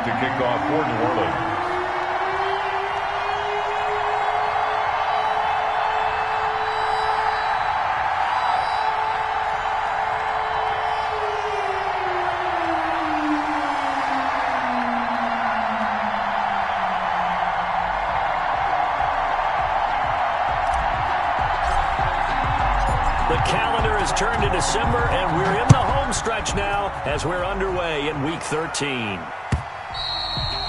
to kick off for New Orleans. The calendar has turned to December, and we're in the home stretch now as we're underway in Week 13.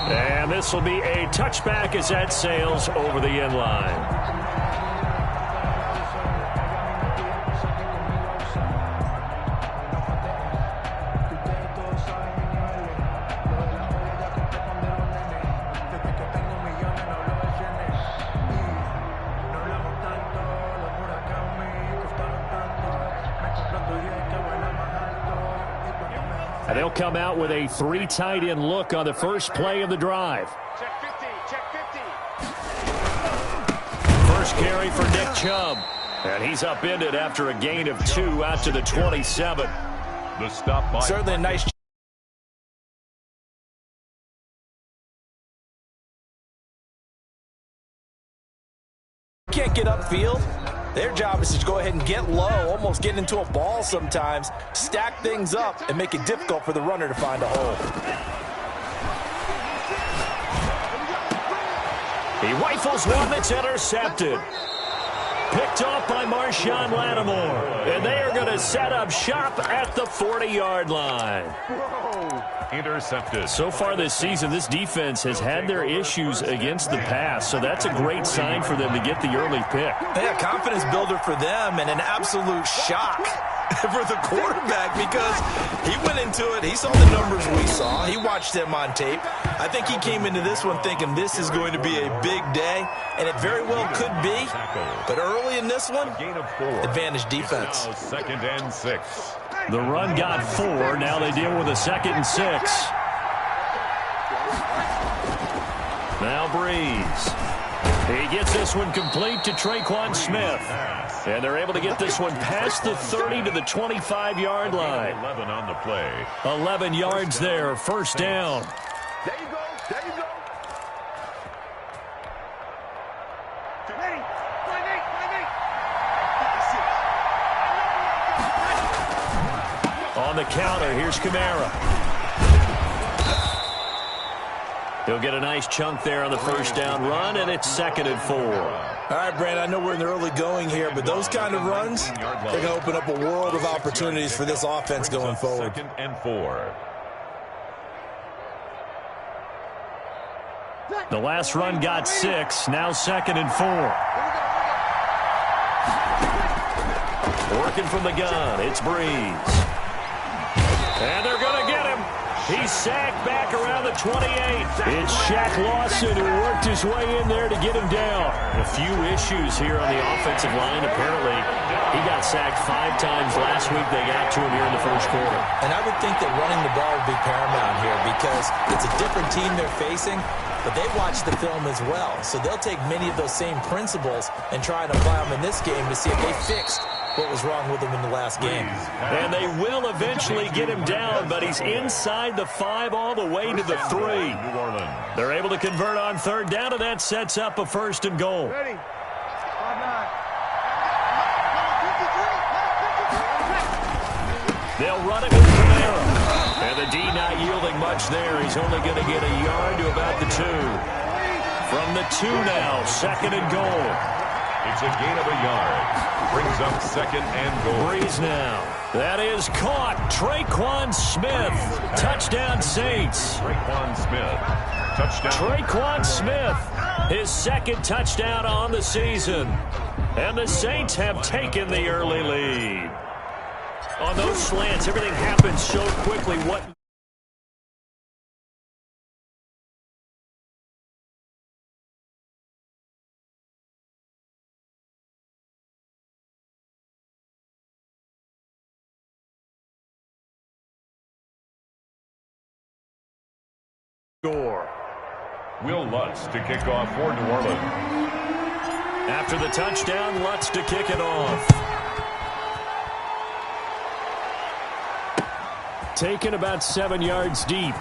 And this will be a touchback as that sails over the end line. And they'll come out with a 3 tight end look on the first play of the drive. Check 50, check 50. First carry for Nick Chubb. And he's upended after a gain of 2 out to the 27. The stop by. Certainly a nice. Can't get upfield. Their job is to go ahead and get low, almost get into a ball sometimes, stack things up, and make it difficult for the runner to find a hole. He rifles one that's intercepted. Picked off by Marshawn Lattimore. And they are going to set up shop at the 40-yard line. Intercepted. So far this season, this defense has had their issues against the pass, so that's a great sign for them to get the early pick. Yeah, confidence builder for them and an absolute shock for the quarterback because he went into it. He saw the numbers we saw. He watched them on tape. I think he came into this one thinking this is going to be a big day, and it very well could be. But early in this one, advantage defense. Second and 6. The run got 4. Now they deal with a 2nd and 6. Now Breeze. He gets this one complete to Traquan Smith. And they're able to get this one past the 30 to the 25-yard line. 11 on the play. 11 yards there, first down. There you go, there you go. On the counter, here's Kamara. He'll get a nice chunk there on the first down run, and it's 2nd and 4. All right, Brandon, I know we're in the early going here, but those kind of runs, they're going to open up a world of opportunities for this offense going forward. 2nd and 4. The last run got 6, now 2nd and 4. Working from the gun, it's Breeze. And they're going to get him. He's sacked back around the 28. It's Shaq Lawson who worked his way in there to get him down. A few issues here on the offensive line. Apparently, he got sacked 5 times last week. They got to him here in the first quarter. And I would think that running the ball would be paramount here because it's a different team they're facing, but they watch the film as well. So they'll take many of those same principles and try and apply them in this game to see if they fixed what was wrong with him in the last game. And they will eventually get him down, but he's inside the 5 all the way to the 3. New Orleans. They're able to convert on 3rd down, and that sets up a 1st and goal. Ready. 5-9. They'll run it with Kamara. And the D not yielding much there. He's only going to get a yard to about the 2. From the 2 now, 2nd and goal. It's a gain of a yard. Brings up 2nd and goal. Breeze now. That is caught. Traquan Smith. Touchdown Saints. Traquan Smith. Touchdown. Traquan Smith. His 2nd touchdown on the season. And the Saints have taken the early lead. On those slants, everything happens so quickly. What? Score. Will Lutz to kick off for New Orleans. After the touchdown, Lutz to kick it off. Taken about 7 yards deep.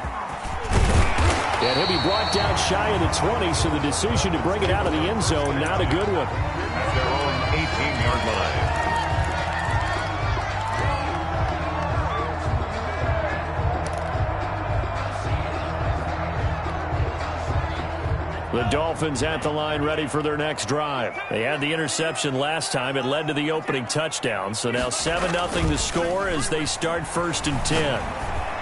And he'll be brought down shy of the 20, so the decision to bring it out of the end zone, not a good one. At their own 18-yard line. The Dolphins at the line ready for their next drive. They had the interception last time. It led to the opening touchdown. So now 7-0 the score as they start 1st and 10.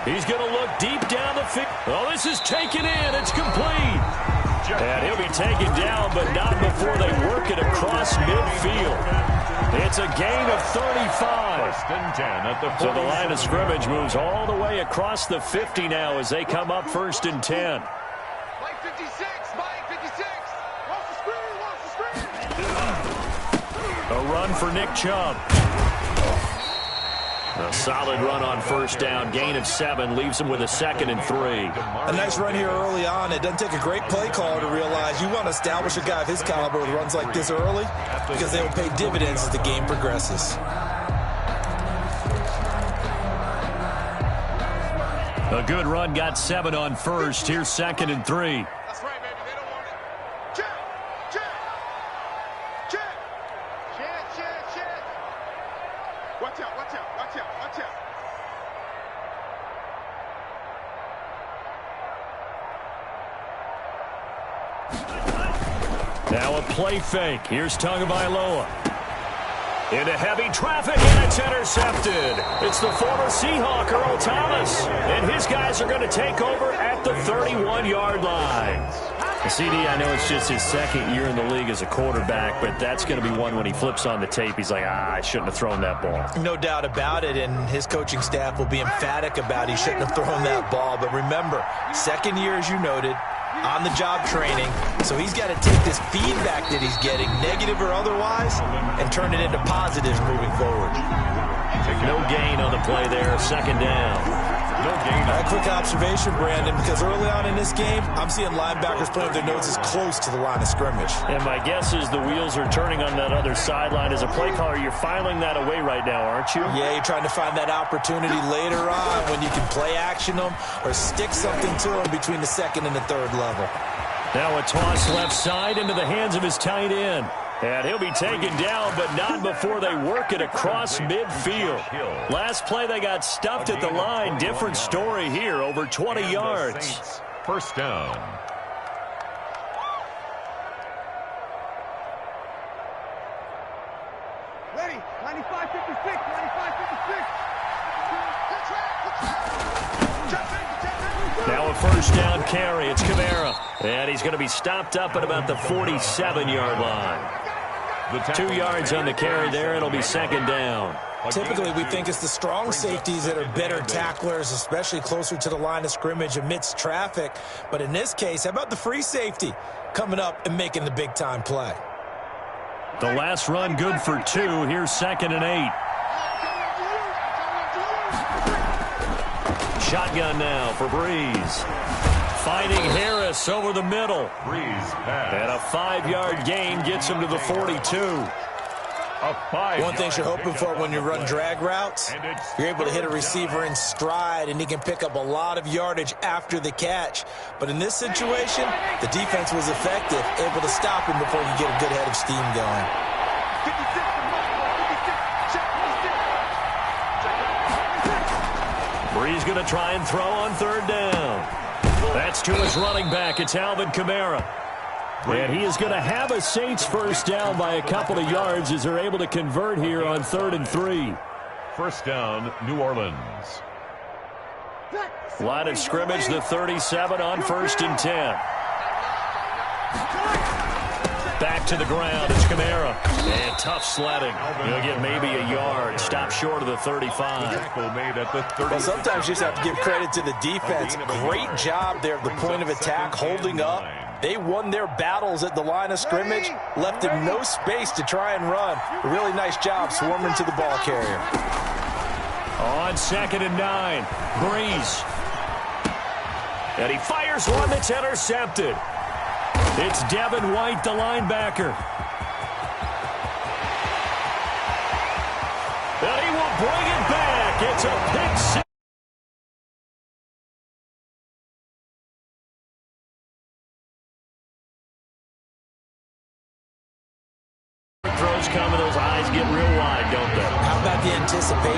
He's going to look deep down the field. Oh, this is taken in. It's complete. And he'll be taken down, but not before they work it across midfield. It's a gain of 35. 1st and 10 at the 40. So the line of scrimmage moves all the way across the 50 now as they come up 1st and 10. Mike 56, Mike 56. Wants the screen, wants the screen. A run for Nick Chubb. A solid run on 1st down. Gain of 7 leaves him with a 2nd and 3. A nice run here early on. It doesn't take a great play caller to realize you want to establish a guy of his caliber with runs like this early because they will pay dividends as the game progresses. A good run got 7 on 1st. Here's 2nd and 3. That's right, baby. They don't want it. Check, check, check, check, check, check. Watch out, watch out, watch out, watch out. Now a play fake. Here's Tagovailoa. Into heavy traffic, and it's intercepted. It's the former Seahawk, Earl Thomas. And his guys are going to take over at the 31-yard line. CD, I know it's just his 2nd year in the league as a quarterback, but that's going to be one when he flips on the tape. He's like, I shouldn't have thrown that ball. No doubt about it, and his coaching staff will be emphatic about he shouldn't have thrown that ball. But remember, 2nd year, as you noted, on-the-job training, so he's got to take this feedback that he's getting, negative or otherwise, and turn it into positives moving forward. No gain on the play there, 2nd down. No gain. A quick observation, Brandon, because early on in this game, I'm seeing linebackers playing with their noses close to the line of scrimmage. And my guess is the wheels are turning on that other sideline. As a play caller, you're filing that away right now, aren't you? Yeah, you're trying to find that opportunity later on when you can play action them or stick something to them between the 2nd and the 3rd level. Now a toss left side into the hands of his tight end. And he'll be taken down, but not before they work it across midfield. Last play, they got stuffed at the line. Different story here, over 20 yards. 1st down. Ready, 95, 56, 95, 56. Now a 1st down carry. It's Kamara. And he's going to be stopped up at about the 47-yard line. 2 yards on the carry there. It'll be 2nd down. Typically, we think it's the strong safeties that are better tacklers, especially closer to the line of scrimmage amidst traffic. But in this case, how about the free safety coming up and making the big-time play? The last run good for 2. Here's 2nd and 8. Shotgun now for Breeze. Finding Harris over the middle. Breeze pass. And a 5-yard gain gets him to the 42. One thing you're hoping for when you run drag routes, you're able to hit a receiver in stride, and he can pick up a lot of yardage after the catch. But in this situation, the defense was effective, able to stop him before he get a good head of steam going. 56, Breeze going to try and throw on 3rd down. That's to his running back. It's Alvin Kamara. And he is going to have a Saints 1st down by a couple of yards as they're able to convert here on 3rd and 3. 1st down, New Orleans. Line of scrimmage, the 37 on 1st and 10. Back to the ground, it's Kamara. And tough sledding. He'll get maybe a yard. Stop short of the 35. Well, sometimes you just have to give credit to the defense. Great job there at the point of attack, holding up. They won their battles at the line of scrimmage, left him no space to try and run. A really nice job swarming to the ball carrier. On 2nd and 9, Breeze. And he fires one that's intercepted. It's Devin White, the linebacker. And he will bring it back. It's a pick six.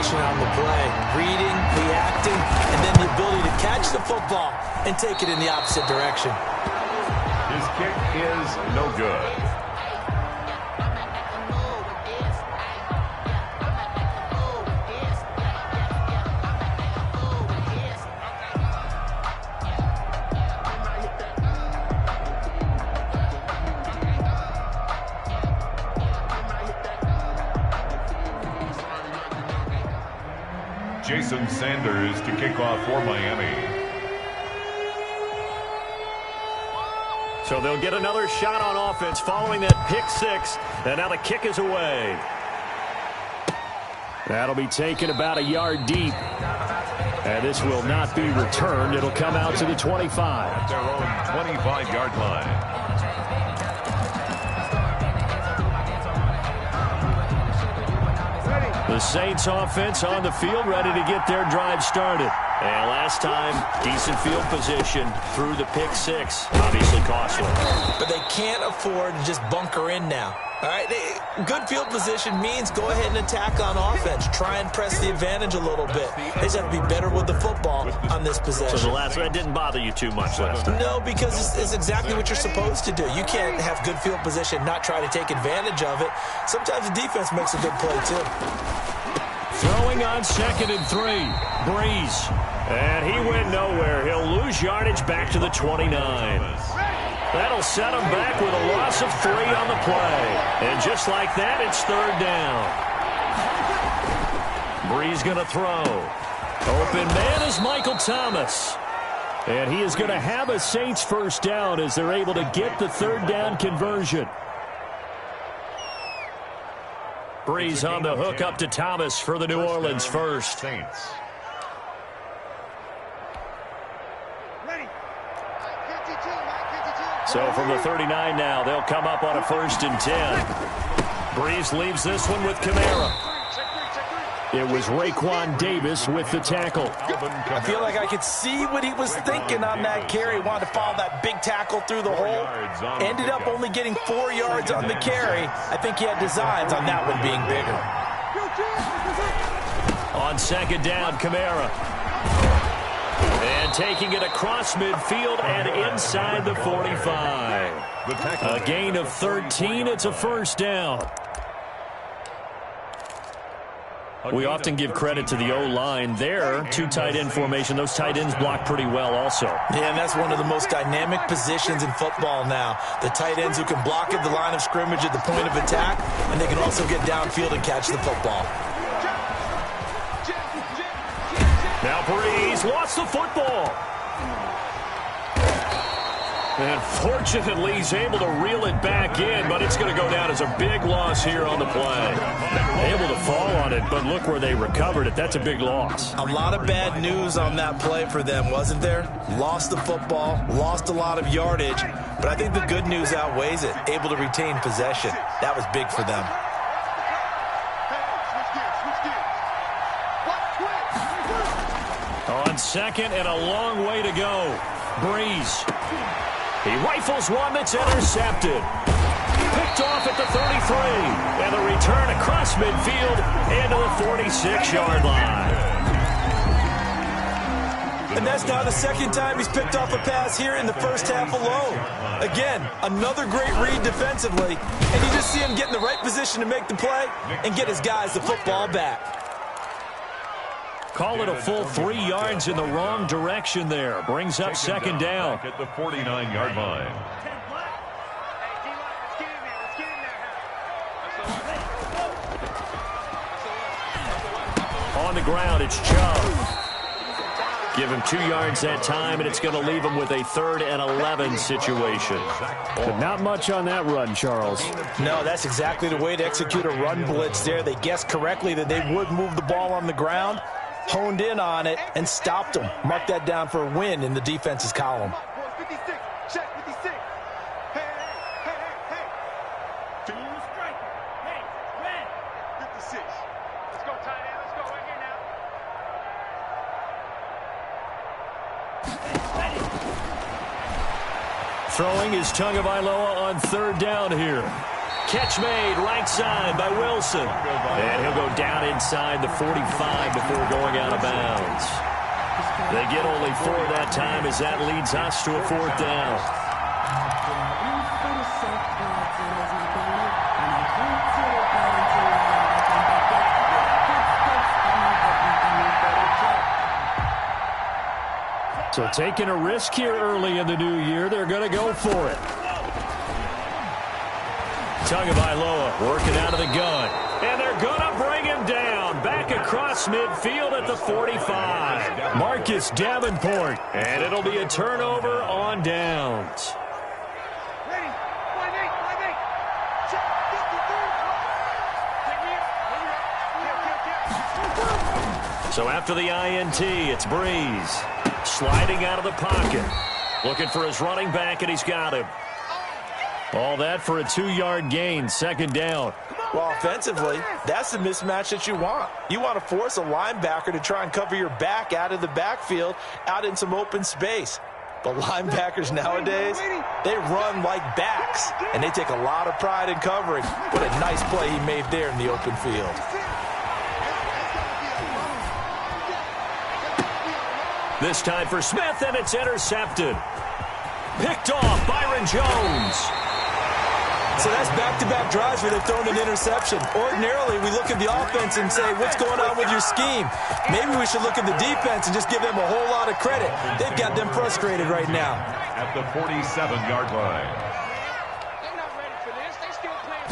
coordination on the play, reading, reacting, and then the ability to catch the football and take it in the opposite direction. His kick is no good. Jason Sanders to kick off for Miami. So they'll get another shot on offense following that pick six. And now the kick is away. That'll be taken about a yard deep. And this will not be returned. It'll come out to the 25. At their own 25-yard line. The Saints offense on the field, ready to get their drive started. And last time, decent field position through the pick six. Obviously costly. But they can't afford to just bunker in now. All right, good field position means go ahead and attack on offense. Try and press the advantage a little bit. They just have to be better with the football on this possession. So the last one didn't bother you too much last time? No, because it's exactly what you're supposed to do. You can't have good field position, not try to take advantage of it. Sometimes the defense makes a good play, too. Throwing on 2nd and 3. Breeze. And he went nowhere. He'll lose yardage back to the 29. That'll set him back with a loss of 3 on the play. And just like that, it's 3rd down. Breeze going to throw. Open man is Michael Thomas. And he is going to have a Saints first down as they're able to get the 3rd down conversion. Breeze on the hook up to Thomas for the New Orleans first. Saints. So from the 39 now, they'll come up on a 1st and 10. Breeze leaves this one with Kamara. It was Raekwon Davis with the tackle. I feel like I could see what he was thinking on that carry. Wanted to follow that big tackle through the hole. Ended up only getting 4 yards on the carry. I think he had designs on that one being bigger. On 2nd down, Kamara. And taking it across midfield and inside the 45. A gain of 13. It's a 1st down. We often give credit to the O-line there. 2 tight end formation. Those tight ends block pretty well also. Yeah, and that's one of the most dynamic positions in football now. The tight ends who can block at the line of scrimmage at the point of attack, and they can also get downfield and catch the football. Now Breeze lost the football. And fortunately, he's able to reel it back in, but it's going to go down as a big loss here on the play. Able to fall on it, but look where they recovered it. That's a big loss. A lot of bad news on that play for them, wasn't there? Lost the football, lost a lot of yardage, but I think the good news outweighs it. Able to retain possession. That was big for them. On 2nd and a long way to go. Breeze. He rifles one that's intercepted. Picked off at the 33. And the return across midfield into the 46-yard line. And that's now the 2nd time he's picked off a pass here in the first half alone. Again, another great read defensively. And you just see him get in the right position to make the play and get his guys the football back. Call it a full 3 yards in the wrong direction there. Brings up 2nd down. At the 49-yard line. On the ground, it's Chubb. Give him 2 yards that time, and it's going to leave him with a 3rd and 11 situation. But not much on that run, Charles. No, that's exactly the way to execute a run blitz there. They guessed correctly that they would move the ball on the ground, honed in on it, and stopped them. Mark that down for a win in the defense's column. 56, check 56. Hey. Two striker. Hey, red. 56. Let's go, tight end. Let's go right here now. Throwing is Tagovailoa on 3rd down here. catch made right side by Wilson. And he'll go down inside the 45 before going out of bounds. They get only 4 that time as that leads us to a 4th down. So taking a risk here early in the new year, they're going to go for it. Tagovailoa working out of the gun. And they're going to bring him down. Back across midfield at the 45. Marcus Davenport. And it'll be a turnover on downs. Ready? 1-8. Check. So after the INT, it's Breeze. Sliding out of the pocket. Looking for his running back, and he's got him. All that for a 2-yard gain, 2nd down. Well, offensively, that's the mismatch that you want. You want to force a linebacker to try and cover your back out of the backfield, out in some open space. But linebackers nowadays, they run like backs, and they take a lot of pride in covering. What a nice play he made there in the open field. This time for Smith, and it's intercepted. Picked off, Byron Jones. So that's back-to-back drives where they've thrown an interception. Ordinarily, we look at the offense and say, what's going on with your scheme? Maybe we should look at the defense and just give them a whole lot of credit. They've got them frustrated right now. At the 47-yard line. They're not ready for this. They still playing.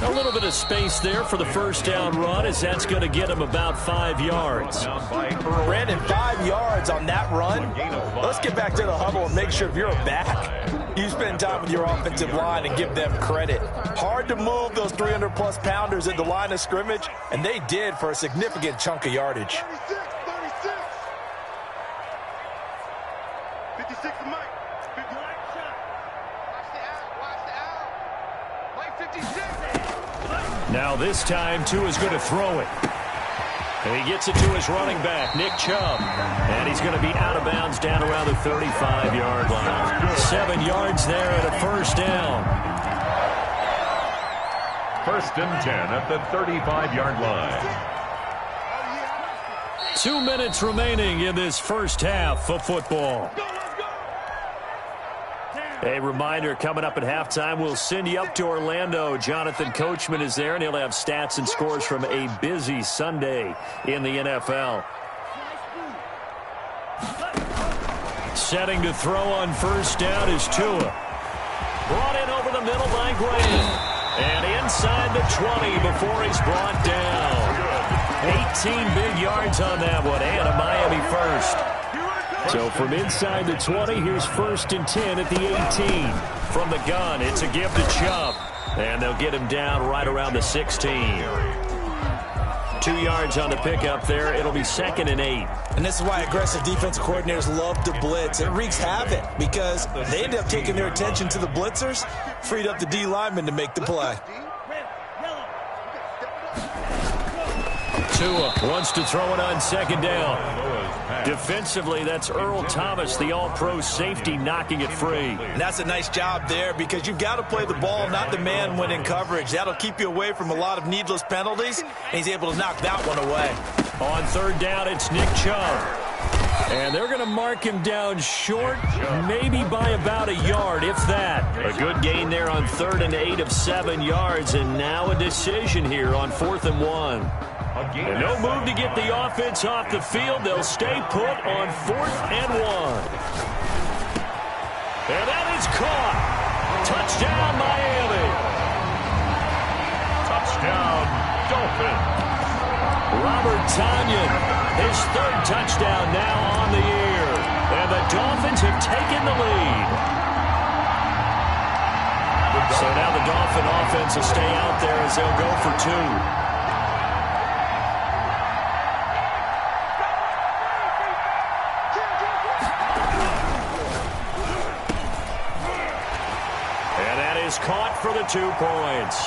A little bit of space there for the first down run, as that's going to get him about 5 yards. Brandon, 5 yards on that run. Let's get back to the huddle and make sure if you're a back, you spend time with your offensive line and give them credit. Hard to move those 300-plus pounders at the line of scrimmage, and they did for a significant chunk of yardage. 36. 56 to Mike. 50 right shot. Watch the out. Mike 56. Now this time, Tua's going to throw it. And he gets it to his running back, Nick Chubb. And he's going to be out of bounds down around the 35-yard line. 7 yards there at a first down. 1st and 10 at the 35-yard line. 2 minutes remaining in this first half of football. A reminder, coming up at halftime, we'll send you up to Orlando. Jonathan Coachman is there, and he'll have stats and scores from a busy Sunday in the NFL. Setting to throw on first down is Tua. Brought in over the middle by Graham. And inside the 20 before he's brought down. 18 big yards on that one, and a Miami first. So from inside the 20, here's 1st and 10 at the 18. From the gun, it's a give to Chubb. And they'll get him down right around the 16. 2 yards on the pickup there. It'll be 2nd and 8. And this is why aggressive defensive coordinators love to blitz. It wreaks havoc because they end up taking their attention to the blitzers, freed up the D lineman to make the play. Tua wants to throw it on 2nd down. Defensively, that's Earl Thomas, the all-pro safety, knocking it free. And that's a nice job there because you've got to play the ball, not the man when in coverage. That'll keep you away from a lot of needless penalties, and he's able to knock that one away. On 3rd down, it's Nick Chubb. And they're going to mark him down short, maybe by about a yard, if that. A good gain there on 3rd and 8 of 7 yards, and now a decision here on 4th and 1. And no move to get the offense off the field. They'll stay put on 4th and 1. And that is caught. Touchdown, Miami. Touchdown, Dolphins. Robert Tonyan, his 3rd touchdown now on the year. And the Dolphins have taken the lead. So now the Dolphin offense will stay out there as they'll go for 2. Is caught for the 2 points.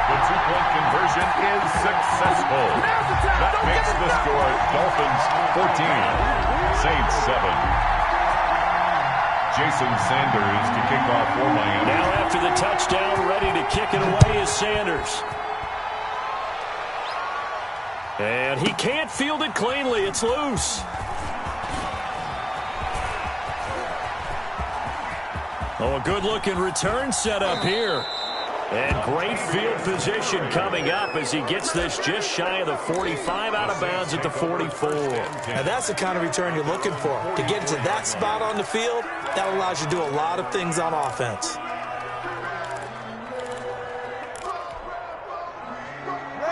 The 2-point conversion is successful. Now's the time. That makes the score Dolphins 14, Saints 7. Jason Sanders to kick off for Miami. Now after the touchdown, ready to kick it away is Sanders. And he can't field it cleanly. It's loose. Oh, a good-looking return set up here. And great field position coming up as he gets this just shy of the 45, out of bounds at the 44. Now that's the kind of return you're looking for. To get to that spot on the field, that allows you to do a lot of things on offense.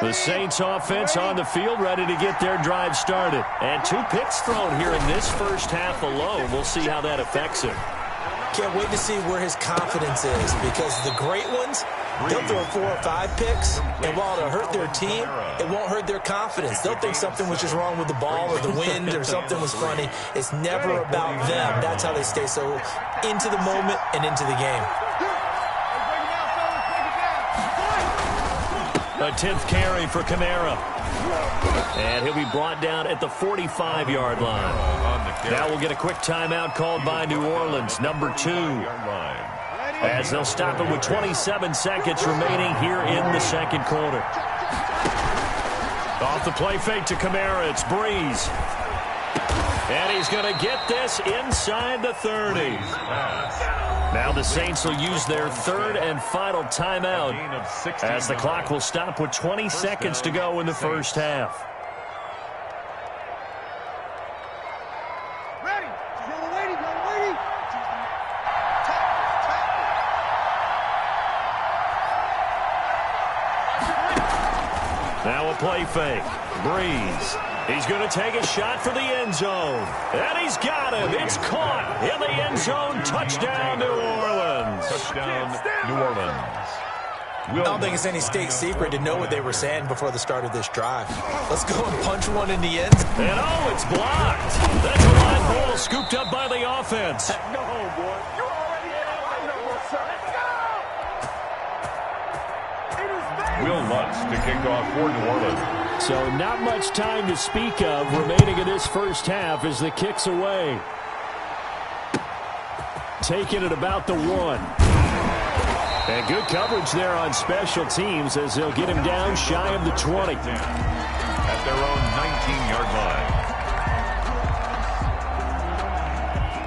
The Saints offense on the field, ready to get their drive started. And 2 picks thrown here in this first half alone. We'll see how that affects him. Can't wait to see where his confidence is, because the great ones, they'll throw 4 or 5 picks, and while it'll hurt their team, it won't hurt their confidence. They'll think something was just wrong with the ball or the wind or something was funny. It's never about them. That's how they stay so into the moment and into the game. A 10th carry for Kamara. And he'll be brought down at the 45-yard line. Now we'll get a quick timeout called by New Orleans, number 2. As they'll stop it with 27 seconds remaining here in the second quarter. Off the play fake to Kamara, it's Breeze. And he's going to get this inside the 30. Now the Saints will use their 3rd and final timeout as the clock will stop with 20 seconds to go in the first half. Ready. You're waiting. Now a play fake. Breeze. He's going to take a shot for the end zone. And he's got him. It's caught in the end zone. Touchdown, New Orleans. Touchdown, New Orleans. I don't think it's any state secret to know what they were saying before the start of this drive. Let's go and punch one in the end zone. And oh, it's blocked. That's a line ball scooped up by the offense. No, boy. You're already in. I know, sir. Let's go. It is there. Will Lutz to kick off for New Orleans. So not much time to speak of remaining in this first half as the kick's away. Taking it about the 1. And good coverage there on special teams as they'll get him down shy of the 20. At their own 19-yard line.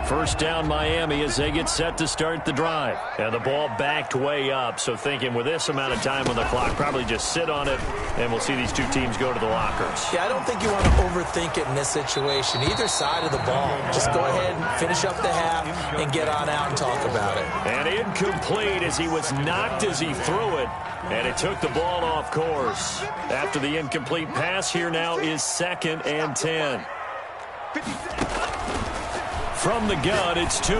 First down Miami as they get set to start the drive. And the ball backed way up, so thinking with this amount of time on the clock, probably just sit on it, and we'll see these 2 teams go to the lockers. Yeah, I don't think you want to overthink it in this situation. Either side of the ball. Just go ahead and finish up the half and get on out and talk about it. And incomplete as he was knocked as he threw it. And it took the ball off course. After the incomplete pass, here now is 2nd and 10. From the gun, it's Tua.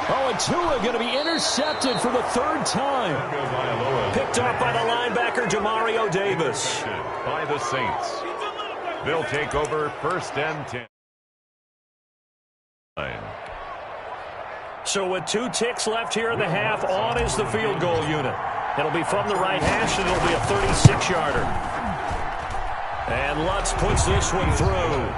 Oh, and Tua going to be intercepted for the 3rd time. Picked off by the linebacker, Jamario Davis. By the Saints. They'll take over 1st and 10. So with 2 ticks left here in the half, on is the field goal unit. It'll be from the right hash, and it'll be a 36-yarder. And Lutz puts this one through.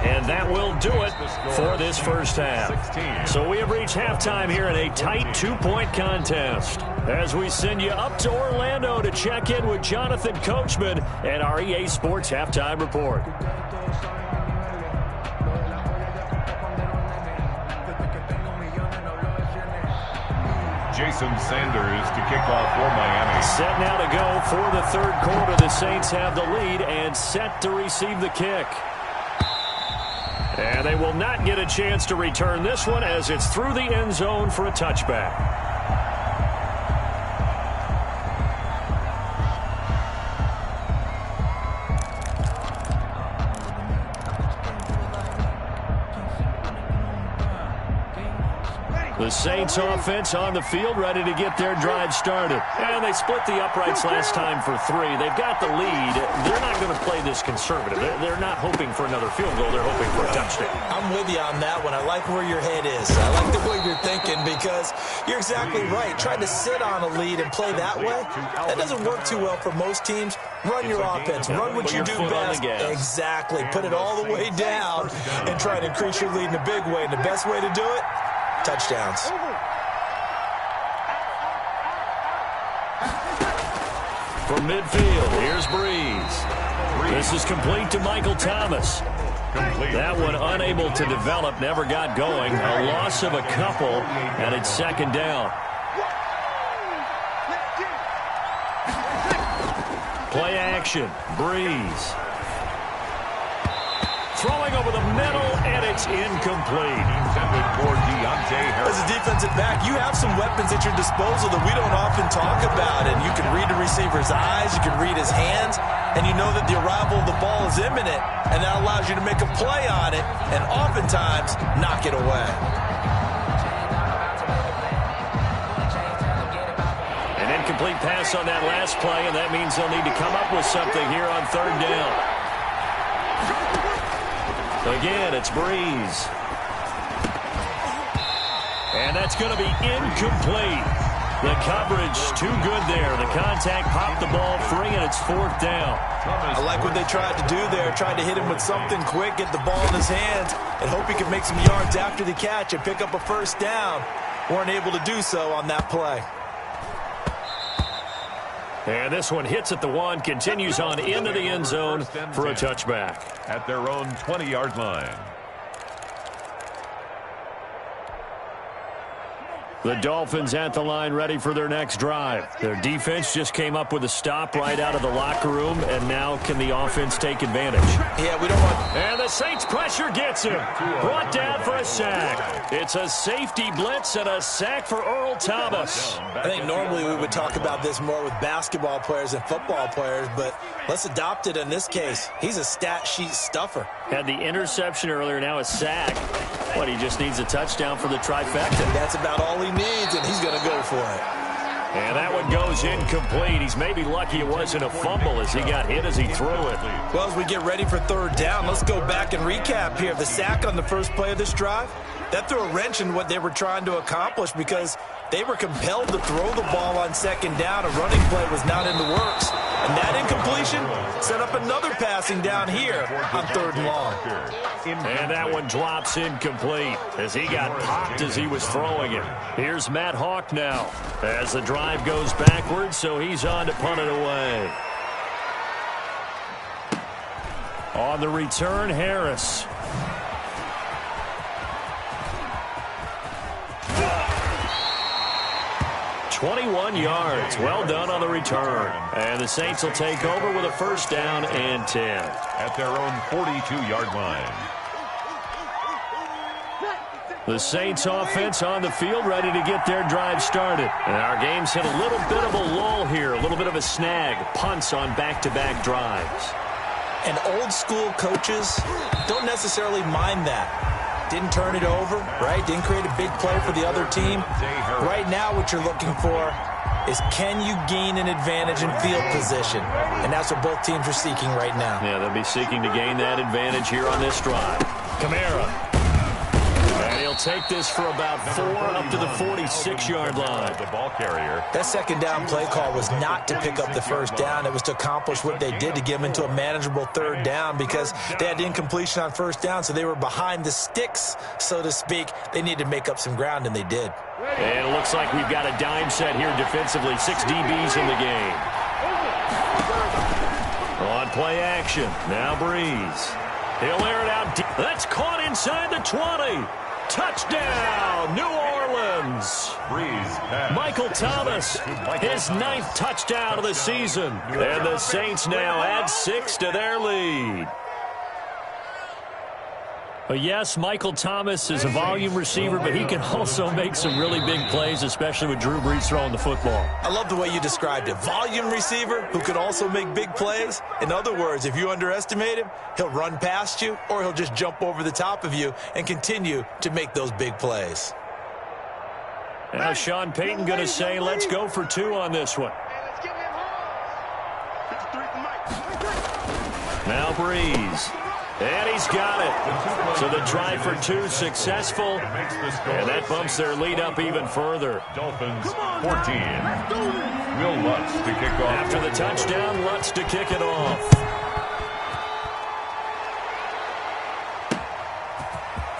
And that will do it for this first half. So we have reached halftime here in a tight 2-point contest. As we send you up to Orlando to check in with Jonathan Coachman and our EA Sports Halftime Report. Jason Sanders to kick off for Miami. Set now to go for the 3rd quarter. The Saints have the lead and set to receive the kick. And they will not get a chance to return this one as it's through the end zone for a touchback. The Saints offense on the field, ready to get their drive started. And they split the uprights last time for 3. They've got the lead. They're not going to play this conservative. They're not hoping for another field goal. They're hoping for a touchdown. I'm with you on that one. I like where your head is. I like the way you're thinking because you're exactly right. Trying to sit on a lead and play that way, that doesn't work too well for most teams. Run your offense. Run what you do best. Exactly. Put it all the way down and try to increase your lead in a big way. And the best way to do it, touchdowns. From midfield, here's Breeze. This is complete to Michael Thomas. That one unable to develop, never got going. A loss of a couple, and it's second down. Play action, Breeze. Throwing over the middle, and it's incomplete. As a defensive back, you have some weapons at your disposal that we don't often talk about. And you can read the receiver's eyes, you can read his hands, and you know that the arrival of the ball is imminent, and that allows you to make a play on it and oftentimes knock it away. An incomplete pass on that last play, and that means they'll need to come up with something here on third down. Again, it's Breeze. And that's going to be incomplete. The coverage too good there. The contact popped the ball free, and it's fourth down. I like what they tried to do there. Tried to hit him with something quick, get the ball in his hands, and hope he could make some yards after the catch and pick up a first down. Weren't able to do so on that play. And this one hits at the 1, continues on into the end zone for a touchback. At their own 20-yard line. The Dolphins at the line ready for their next drive. Their defense just came up with a stop right out of the locker room, and now can the offense take advantage? Yeah, we don't want... And the Saints pressure gets him. Brought down for a sack. It's a safety blitz and a sack for Earl Thomas. I think normally we would talk about this more with basketball players and football players, but let's adopt it in this case. He's a stat sheet stuffer. Had the interception earlier, now a sack. But he just needs a touchdown for the trifecta. That's about all he needs, and he's going to go for it. And that one goes incomplete. He's maybe lucky it wasn't a fumble as he got hit as he threw it. Well, as we get ready for third down, let's go back and recap here. The sack on the first play of this drive, that threw a wrench in what they were trying to accomplish because they were compelled to throw the ball on second down. A running play was not in the works. And that incompletion set up another passing down here on third and long. And that one drops incomplete as he got popped as he was throwing it. Here's Matt Hawk now as the drive goes backwards, so he's on to punt it away. On the return, Harris. "21 yards. Well done on the return. And the Saints will take over with a first down and 10. At their own 42-yard line. The Saints offense on the field ready to get their drive started. And our game's hit a little bit of a lull here, a little bit of a snag. Punts on back-to-back drives. And old school coaches don't necessarily mind that. Didn't turn it over, right? Didn't create a big play for the other team. Right now what you're looking for is can you gain an advantage in field position? And that's what both teams are seeking right now. Yeah, they'll be seeking to gain that advantage here on this drive. Kamara. And he'll take this for about 4 up to the 46-yard line. The ball carrier. That second down play call was not to pick up the first down. It was to accomplish what they did to get them into a manageable third down because they had incompletion on first down, so they were behind the sticks, so to speak. They needed to make up some ground, and they did. And it looks like we've got a dime set here defensively. 6 DBs in the game. On play action. Now Breeze. He'll air it out deep. That's caught inside the 20. Touchdown, New Orleans. Michael Thomas, his 9th touchdown of the season. And the Saints now add 6 to their lead. But yes, Michael Thomas is a volume receiver, but he can also make some really big plays, especially with Drew Brees throwing the football. I love the way you described it. Volume receiver who can also make big plays. In other words, if you underestimate him, he'll run past you or he'll just jump over the top of you and continue to make those big plays. Now Sean Payton going to say, let's go for 2 on this one. Now Breeze. And he's got it. So the try for 2 successful. And that bumps their lead up even further. Dolphins 14. Will Lutz to kick off. After the touchdown, Lutz to kick it off.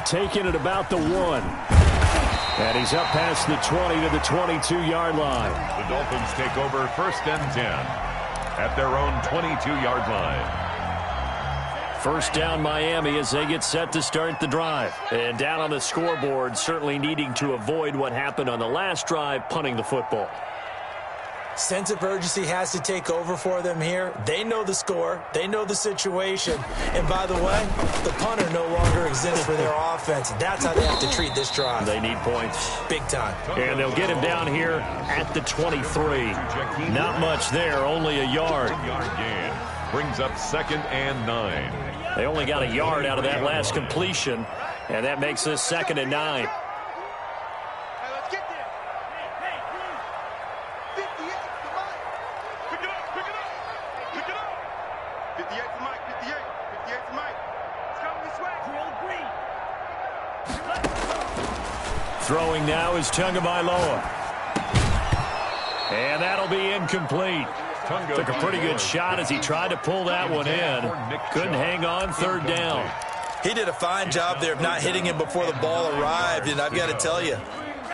Taking it about the 1. And he's up past the 20 to the 22-yard line. The Dolphins take over 1st and 10 at their own 22-yard line. First down Miami as they get set to start the drive. And down on the scoreboard, certainly needing to avoid what happened on the last drive, punting the football. Sense of urgency has to take over for them here. They know the score. They know the situation. And by the way, the punter no longer exists for their offense. That's how they have to treat this drive. They need points. Big time. And they'll get him down here at the 23. Not much there, only a yard. Gain brings up 2nd and 9. They only got a yard out of that last completion, and that makes this 2nd and 9. Throwing now is Tagovailoa. And that'll be incomplete. Took a pretty good shot as he tried to pull that one in. Couldn't hang on, 3rd down. He did a fine job there of not hitting him before the ball arrived, and I've got to tell you,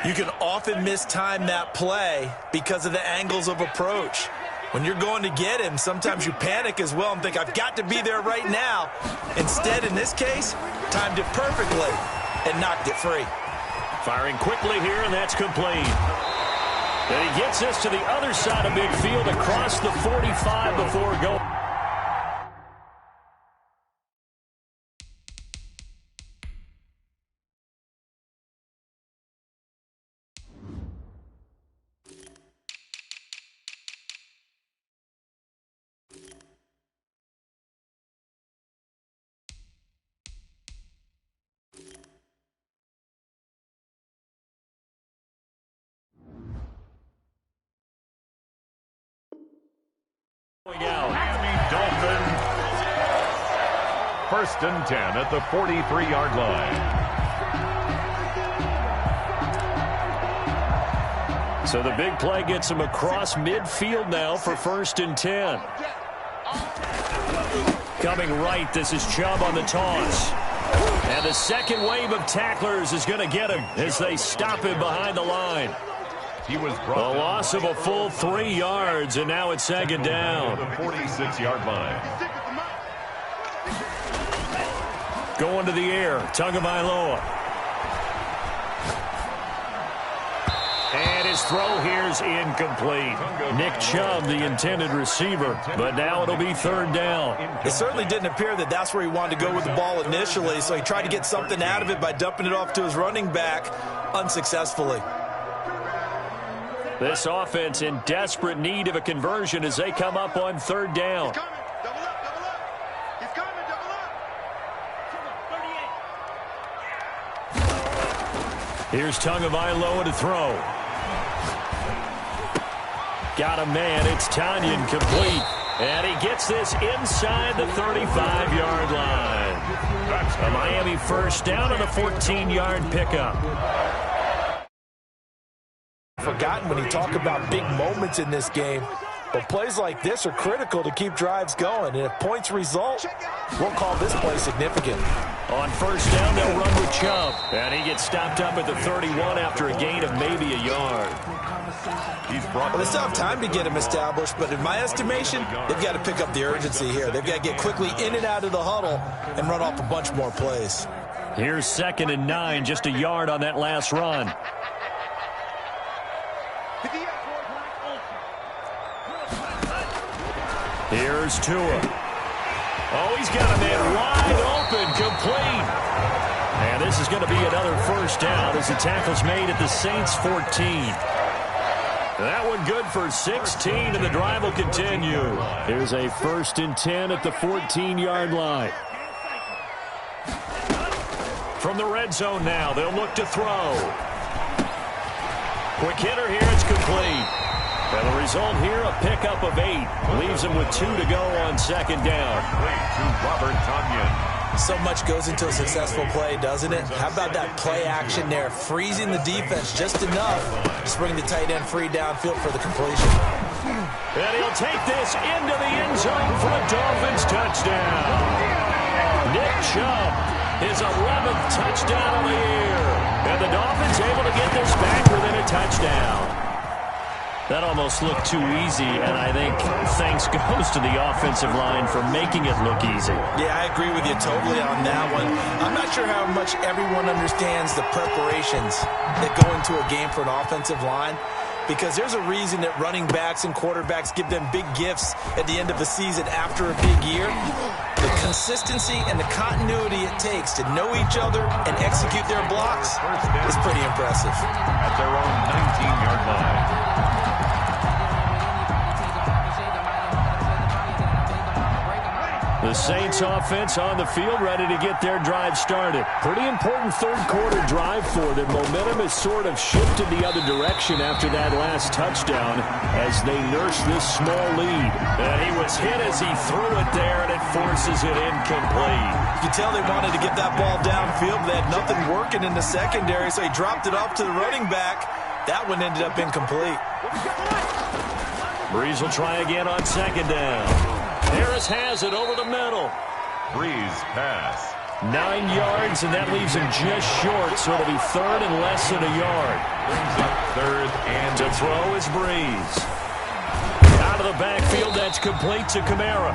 you can often mistime that play because of the angles of approach. When you're going to get him, sometimes you panic as well and think, I've got to be there right now. Instead, in this case, timed it perfectly and knocked it free. Firing quickly here, and that's complete. And he gets this to the other side of midfield across the 45 before going. Miami Dolphins. 1st and 10 at the 43-yard line. So the big play gets him across midfield now for 1st and 10. Coming right, this is Chubb on the toss. And the second wave of tacklers is going to get him as they stop him behind the line. He was A loss of a full 3 yards, and now it's 2nd down. The 46-yard line. Going to the air, Tagovailoa. And his throw here's incomplete. Nick Chubb, the intended receiver, but now it'll be 3rd down. It certainly didn't appear that that's where he wanted to go with the ball initially, so he tried to get something out of it by dumping it off to his running back unsuccessfully. This offense in desperate need of a conversion as they come up on 3rd down. Here's Tagovailoa to throw. Got a man. It's Tanyan complete. And he gets this inside the 35-yard line. A Miami 1st down on a 14-yard pickup. Forgotten when you talk about big moments in this game, but plays like this are critical to keep drives going, and if points result, we'll call this play significant. On 1st down, they'll run with Chubb, and he gets stopped up at the 31 after a gain of maybe a yard. Well, they still have time to get him established, but in my estimation, they've got to pick up the urgency here. They've got to get quickly in and out of the huddle and run off a bunch more plays. Here's 2nd and 9, just a yard on that last run. Here's Tua. Oh, he's got a man wide open, complete. And this is going to be another 1st down as the tackle's made at the Saints' 14. That one good for 16, and the drive will continue. Here's a 1st and 10 at the 14-yard line. From the red zone now, they'll look to throw. Quick hitter here, it's complete. And the result here, a pickup of 8. Leaves him with 2 to go on second down. To Robert Tonyan. So much goes into a successful play, doesn't it? How about that play action there, freezing the defense just enough to bring the tight end free downfield for the completion. And he'll take this into the end zone for a Dolphins touchdown. Nick Chubb, his 11th touchdown of the year. And the Dolphins able to get this back within a touchdown. That almost looked too easy, and I think thanks goes to the offensive line for making it look easy. Yeah, I agree with you totally on that one. I'm not sure how much everyone understands the preparations that go into a game for an offensive line, because there's a reason that running backs and quarterbacks give them big gifts at the end of the season after a big year. The consistency and the continuity it takes to know each other and execute their blocks is pretty impressive. At their own 19-yard line. The Saints offense on the field ready to get their drive started. Pretty important third quarter drive for them. Momentum has sort of shifted the other direction after that last touchdown as they nurse this small lead. And he was hit as he threw it there, and it forces it incomplete. You can tell they wanted to get that ball downfield. They had nothing working in the secondary, so he dropped it off to the running back. That one ended up incomplete. Breeze will try again on second down. Harris has it over the middle. Breeze pass. 9 yards, and that leaves him just short, so it'll be third and less than a yard. Brings up third and to throw is Breeze. Out of the backfield, that's complete to Kamara.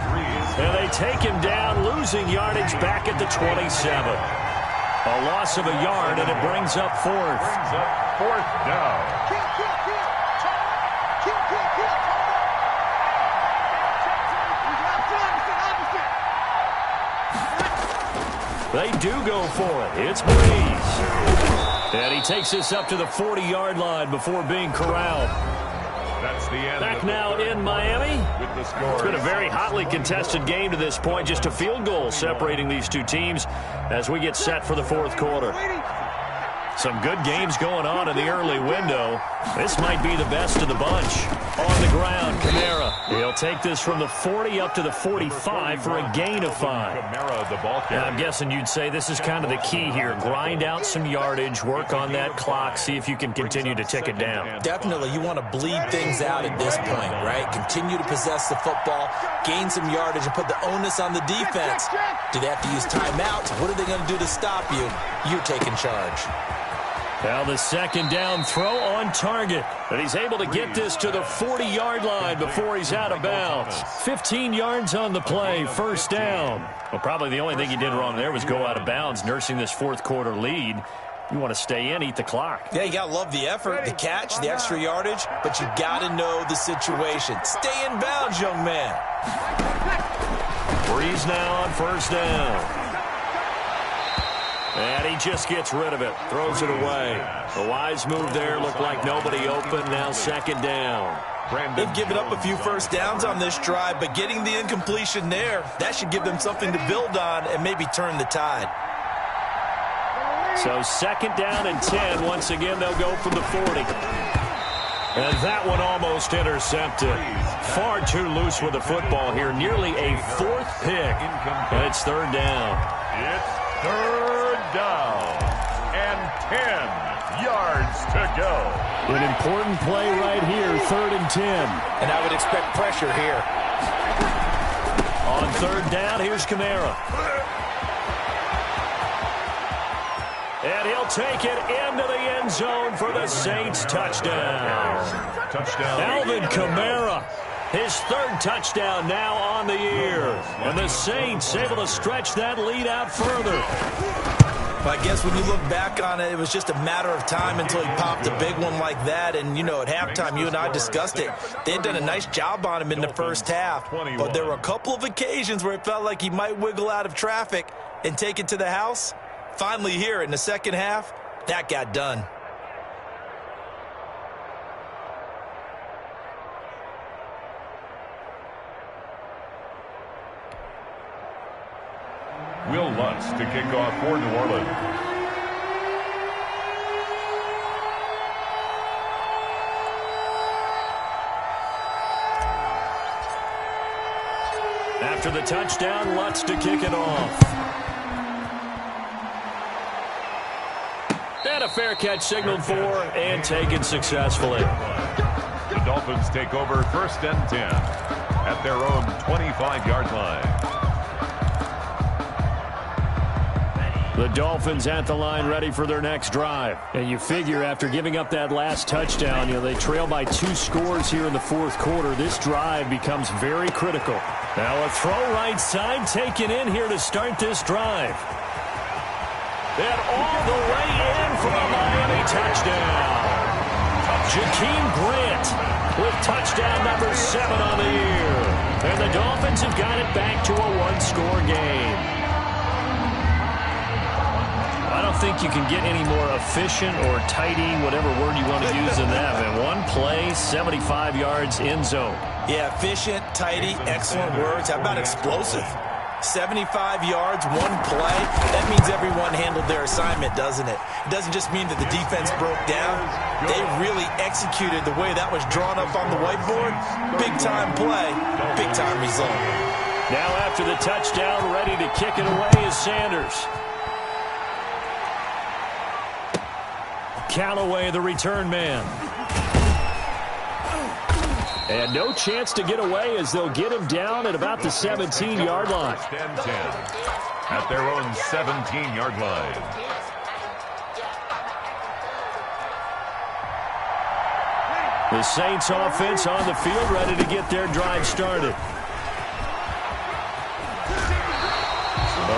And they take him down, losing yardage back at the 27. A loss of a yard, and it brings up fourth. Brings up fourth down. They do go for it. It's Breeze. And he takes this up to the 40-yard line before being corralled. That's the end. Back now in Miami. With the score. It's been a very hotly contested game to this point. Just a field goal separating these two teams as we get set for the fourth quarter. Some good games going on in the early window. This might be the best of the bunch. On the ground, Kamara. He'll take this from the 40 up to the 45 for a gain of 5. Kamara, the ball carrier. I'm guessing you'd say this is kind of the key here. Grind out some yardage, work on that clock, see if you can continue to tick it down. Definitely, you want to bleed things out at this point, right? Continue to possess the football, gain some yardage, and put the onus on the defense. Do they have to use timeouts? What are they going to do to stop you? You're taking charge. Now the second down throw on target. And he's able to get this to the 40-yard line before he's out of bounds. 15 yards on the play, first down. Well, probably the only thing he did wrong there was go out of bounds, nursing this fourth quarter lead. You want to stay in, eat the clock. Yeah, you got to love the effort, the catch, the extra yardage, but you got to know the situation. Stay in bounds, young man. Breeze now on first down. And he just gets rid of it, throws it away. A wise move there, looked like nobody open, now second down. They've given up a few first downs on this drive, but getting the incompletion there, that should give them something to build on and maybe turn the tide. So second down and 10. Once again, they'll go from the 40. And that one almost intercepted. Far too loose with the football here. Nearly a fourth pick. And it's third down. It's third down and 10 yards to go. An important play right here, third and 10. And I would expect pressure here. On third down, here's Kamara. And he'll take it into the end zone for the Saints touchdown. Alvin Kamara, his third touchdown now on the year. And the Saints able to stretch that lead out further. Well, I guess when you look back on it, it was just a matter of time until he popped a big one like that. And, you know, at halftime, you and I discussed it. They had done a nice job on him in the first half. But there were a couple of occasions where it felt like he might wiggle out of traffic and take it to the house. Finally here in the second half, that got done. Will Lutz to kick off for New Orleans. After the touchdown, Lutz to kick it off. And a fair catch signaled for and taken successfully. The Dolphins take over 1st and 10 at their own 25-yard line. The Dolphins at the line ready for their next drive. And you figure after giving up that last touchdown, they trail by 2 scores here in the 4th quarter. This drive becomes very critical. Now a throw right side taken in here to start this drive. And all the way in for a Miami touchdown. Jakeem Grant with touchdown number 7 on the year. And the Dolphins have got it back to a 1-score game. I don't think you can get any more efficient or tidy, whatever word you want to use in that. And one play, 75 yards in zone. Yeah, efficient, tidy, excellent words. How about explosive? 75 yards, one play. That means everyone handled their assignment, doesn't it? It doesn't just mean that the defense broke down. They really executed the way that was drawn up on the whiteboard. Big-time play, big-time result. Now after the touchdown, ready to kick it away is Sanders. Callaway, the return man. And no chance to get away as they'll get him down at about the 17-yard line. 1st and 10 at their own 17-yard line. The Saints offense on the field ready to get their drive started.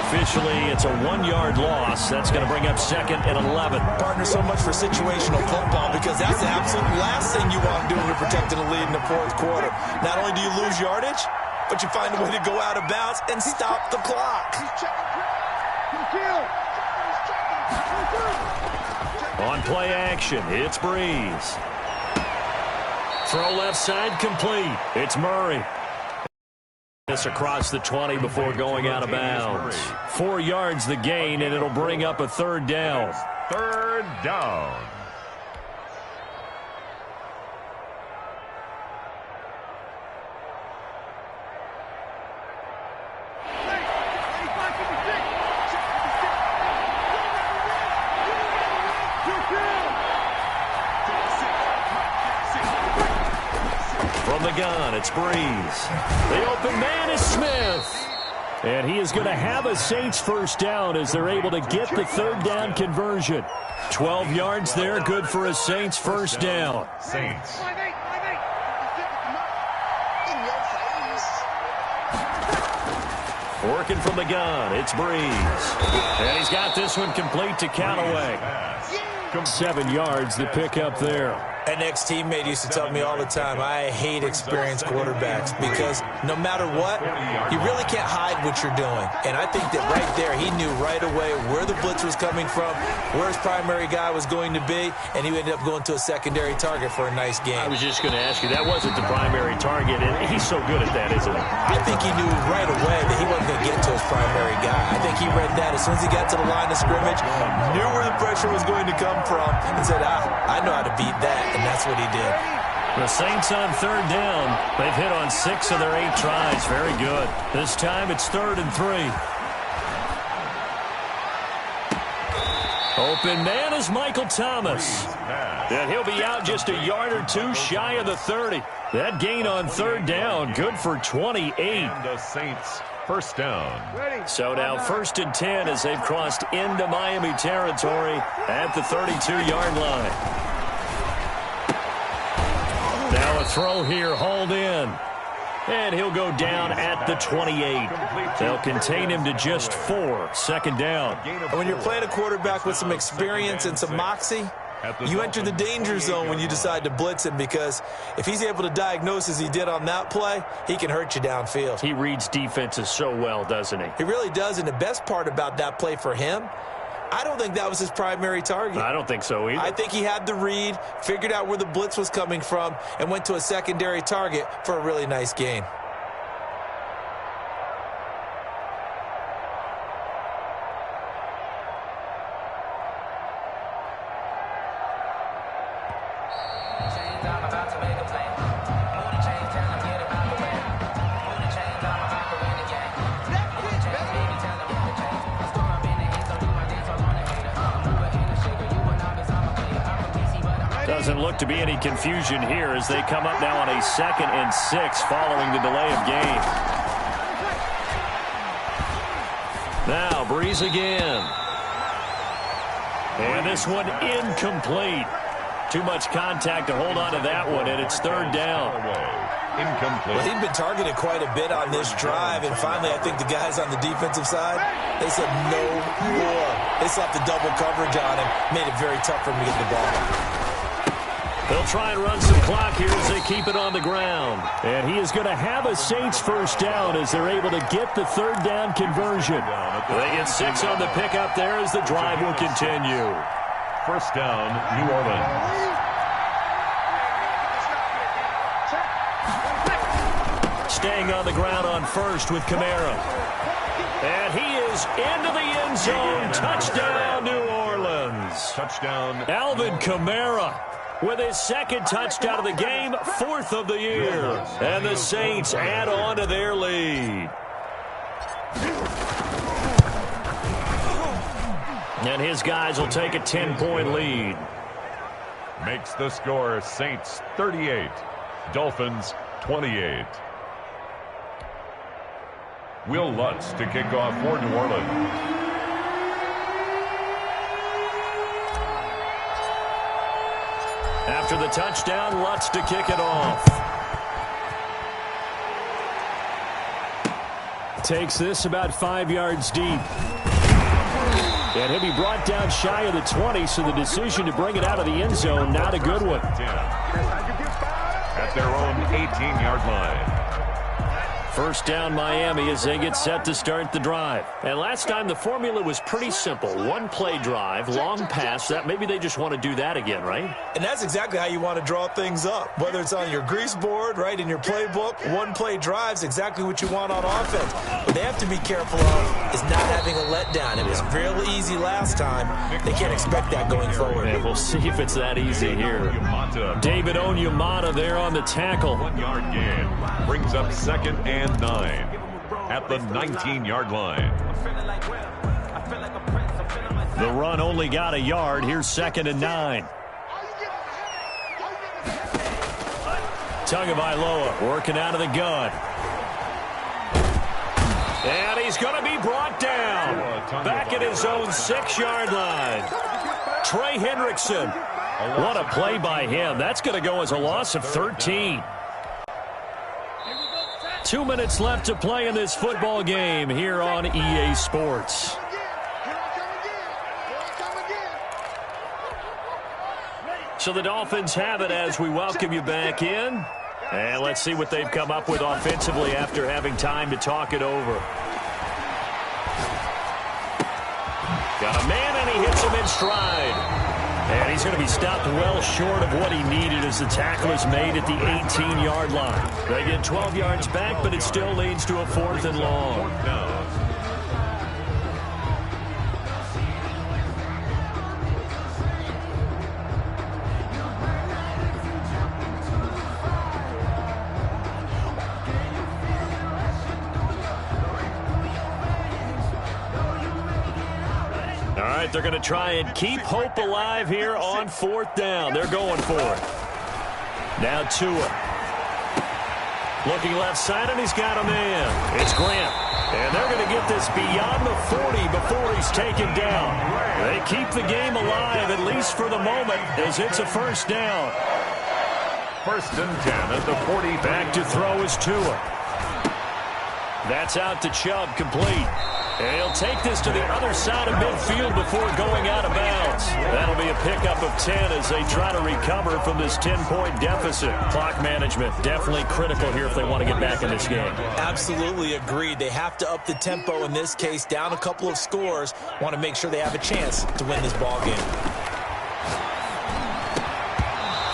Officially, it's a 1-yard loss. That's going to bring up 2nd and 11. Partner, so much for situational football because that's the absolute last thing you want to do when you're protecting a lead in the 4th quarter. Not only do you lose yardage, but you find a way to go out of bounds and stop the clock. On play action, it's Breeze. Throw left side complete. It's Murray. This across the 20 before going out of bounds. 4 yards the gain, and it'll bring up a 3rd down. 3rd down. From the gun, it's Breeze. The open man is Smith. And he is going to have a Saints 1st down as they're able to get the 3rd down conversion. 12 yards there, good for a Saints 1st down. Saints. Working from the gun, it's Breeze. And he's got this one complete to Callaway. 7 yards, the pickup there. An ex-teammate used to tell me all the time, I hate experienced quarterbacks because no matter what, you really can't hide what you're doing. And I think that right there, he knew right away where the blitz was coming from, where his primary guy was going to be, and he ended up going to a secondary target for a nice game. I was just going to ask you, that wasn't the primary target, and he's so good at that, isn't he? I think he knew right away that he wasn't going to get to his primary guy. I think he read that as soon as he got to the line of scrimmage, knew where the pressure was going to come from, and said, I know how to beat that. And that's what he did. The Saints on 3rd down. They've hit on 6 of their 8 tries. Very good. This time it's 3rd and 3. Open man is Michael Thomas. And he'll be out just a yard or 2 shy of the 30. That gain on 3rd down, good for 28. And the Saints 1st down. So now 1st and 10 as they've crossed into Miami territory at the 32-yard line. Now a throw here, hauled in. And he'll go down at the 28. They'll contain him to just 4. 2nd down. When you're playing a quarterback with some experience and some moxie, you enter the danger zone when you decide to blitz him because if he's able to diagnose as he did on that play, he can hurt you downfield. He reads defenses so well, doesn't he? He really does, and the best part about that play for him, I don't think that was his primary target. I don't think so either. I think he had the read, figured out where the blitz was coming from, and went to a secondary target for a really nice gain. Doesn't look to be any confusion here as they come up now on a 2nd and 6 following the delay of game. Now Breeze again. And this one incomplete. Too much contact to hold on to that one, and it's 3rd down. Incomplete. Well, he'd been targeted quite a bit on this drive, and finally I think the guys on the defensive side, they said no more. They slapped the double coverage on him, made it very tough for him to get the ball. They'll try and run some clock here as they keep it on the ground. And he is going to have a Saints first down as they're able to get the 3rd down conversion. They get 6 on the pickup there as the drive will continue. First down, New Orleans. Staying on the ground on first with Kamara. And he is into the end zone. Touchdown, New Orleans. Touchdown. Alvin Kamara with his 2nd touchdown of the game, 4th of the year. And the Saints add on to their lead. And his guys will take a 10-point lead. Makes the score Saints 38, Dolphins 28. Will Lutz to kick off for New Orleans. After the touchdown, Lutz to kick it off. Takes this about 5 yards deep. And he'll be brought down shy of the 20, so the decision to bring it out of the end zone, not a good one. At their own 18-yard line. First down Miami as they get set to start the drive. And last time the formula was pretty simple. 1-play drive, long pass. That maybe they just want to do that again, right? And that's exactly how you want to draw things up. Whether it's on your grease board, right, in your playbook, 1-play drive's exactly what you want on offense. What they have to be careful of is not having a letdown. It was real easy last time. They can't expect that going forward. And we'll see if it's that easy here. David Onyemata there on the tackle. 1-yard gain. Brings up 2nd and 9 at the 19-yard line. The run only got a yard. Here's 2nd and 9. Tagovailoa working out of the gun. And he's going to be brought down. Back at his own 6-yard line. Trey Hendrickson. What a play by him. That's going to go as a loss of 13. 2 minutes left to play in this football game here on EA Sports. So the Dolphins have it as we welcome you back in. And let's see what they've come up with offensively after having time to talk it over. Got a man, and he hits him in stride. And he's going to be stopped well short of what he needed as the tackle is made at the 18-yard line. They get 12 yards back, but it still leads to a 4th and long. All right, they're going to try and keep hope alive here on 4th down. They're going for it. Now Tua. Looking left side, and he's got a man. It's Grant. And they're going to get this beyond the 40 before he's taken down. They keep the game alive, at least for the moment, as it's a first down. 1st and 10 at the 40. Back to throw is Tua. That's out to Chubb, complete. And he'll take this to the other side of midfield before going out of bounds. That'll be a pickup of 10 as they try to recover from this 10-point deficit. Clock management definitely critical here if they want to get back in this game. Absolutely agreed. They have to up the tempo in this case, down a couple of scores. Want to make sure they have a chance to win this ball game.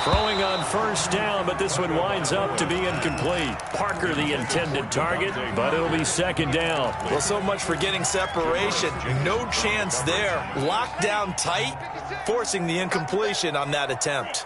Throwing on first down, but this one winds up to be incomplete. Parker the intended target, but it'll be 2nd down. Well, so much for getting separation. No chance there. Locked down tight, forcing the incompletion on that attempt.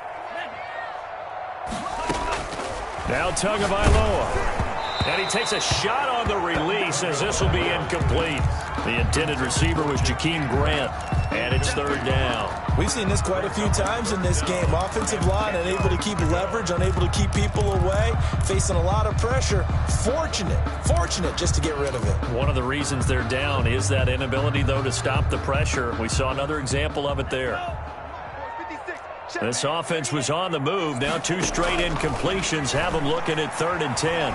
Now Tagovailoa. And he takes a shot on the release as this will be incomplete. The intended receiver was Jakeem Grant. And it's third down. We've seen this quite a few times in this game. Offensive line unable to keep leverage, unable to keep people away, facing a lot of pressure. Fortunate just to get rid of it. One of the reasons they're down is that inability, though, to stop the pressure. We saw another example of it there. This offense was on the move. Now 2 straight incompletions have them looking at 3rd and 10.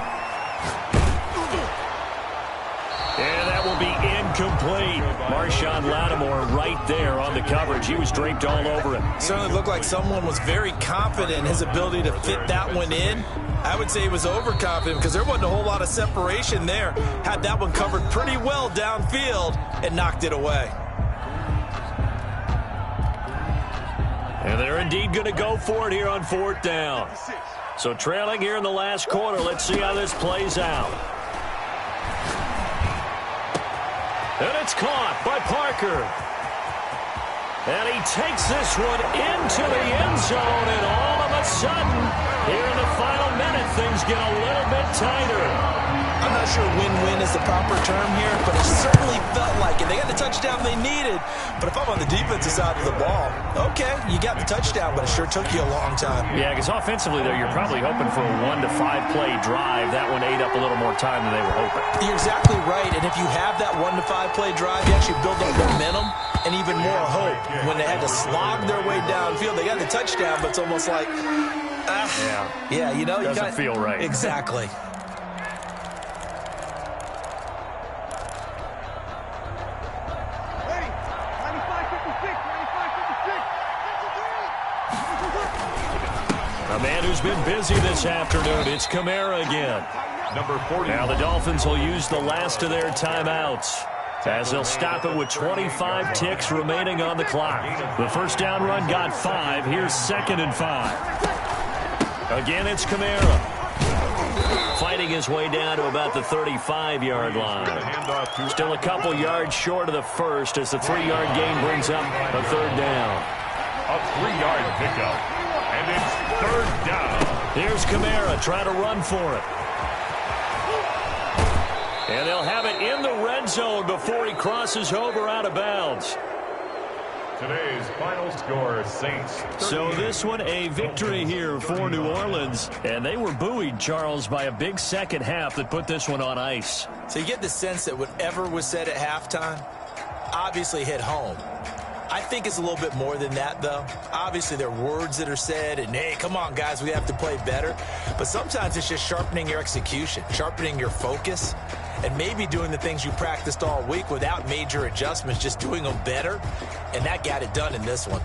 And that will be incomplete. Marshawn Lattimore right there on the coverage. He was draped all over him. Certainly looked like someone was very confident in his ability to fit that one in. I would say he was overconfident because there wasn't a whole lot of separation there. Had that one covered pretty well downfield and knocked it away. And they're indeed going to go for it here on 4th down. So trailing here in the last quarter. Let's see how this plays out. And it's caught by Parker. And he takes this one into the end zone. And all of a sudden, here in the final minute, things get a little bit tighter. I'm not sure win-win is the proper term here, but it certainly felt like it. They got the touchdown they needed, but if I'm on the defensive side of the ball, okay, you got the touchdown, but it sure took you a long time. Yeah, because offensively, there, you're probably hoping for a 1 to 5 play drive. That one ate up a little more time than they were hoping. You're exactly right, and if you have that 1 to 5 play drive, you actually build up momentum and even more hope. When they had to slog their way downfield, they got the touchdown, but it's almost like, yeah, you know, doesn't feel right. Exactly. A man who's been busy this afternoon, it's Kamara again. Number 40. Now the Dolphins will use the last of their timeouts, as they'll stop it with 25 ticks remaining on the clock. The first down run got 5. Here's 2nd and 5. Again, it's Kamara. Fighting his way down to about the 35-yard line. Still a couple yards short of the first as the 3-yard gain brings up a 3rd down. A 3-yard pickup. And it's 3rd down. Here's Kamara trying to run for it. And they'll have it in the red zone before he crosses over out of bounds. Today's final score, Saints 38. So this one a victory here for New Orleans. And they were buoyed, Charles, by a big second half that put this one on ice. So you get the sense that whatever was said at halftime obviously hit home. I think it's a little bit more than that, though. Obviously, there are words that are said, and, hey, come on, guys, we have to play better. But sometimes it's just sharpening your execution, sharpening your focus, and maybe doing the things you practiced all week without major adjustments, just doing them better, and that got it done in this one.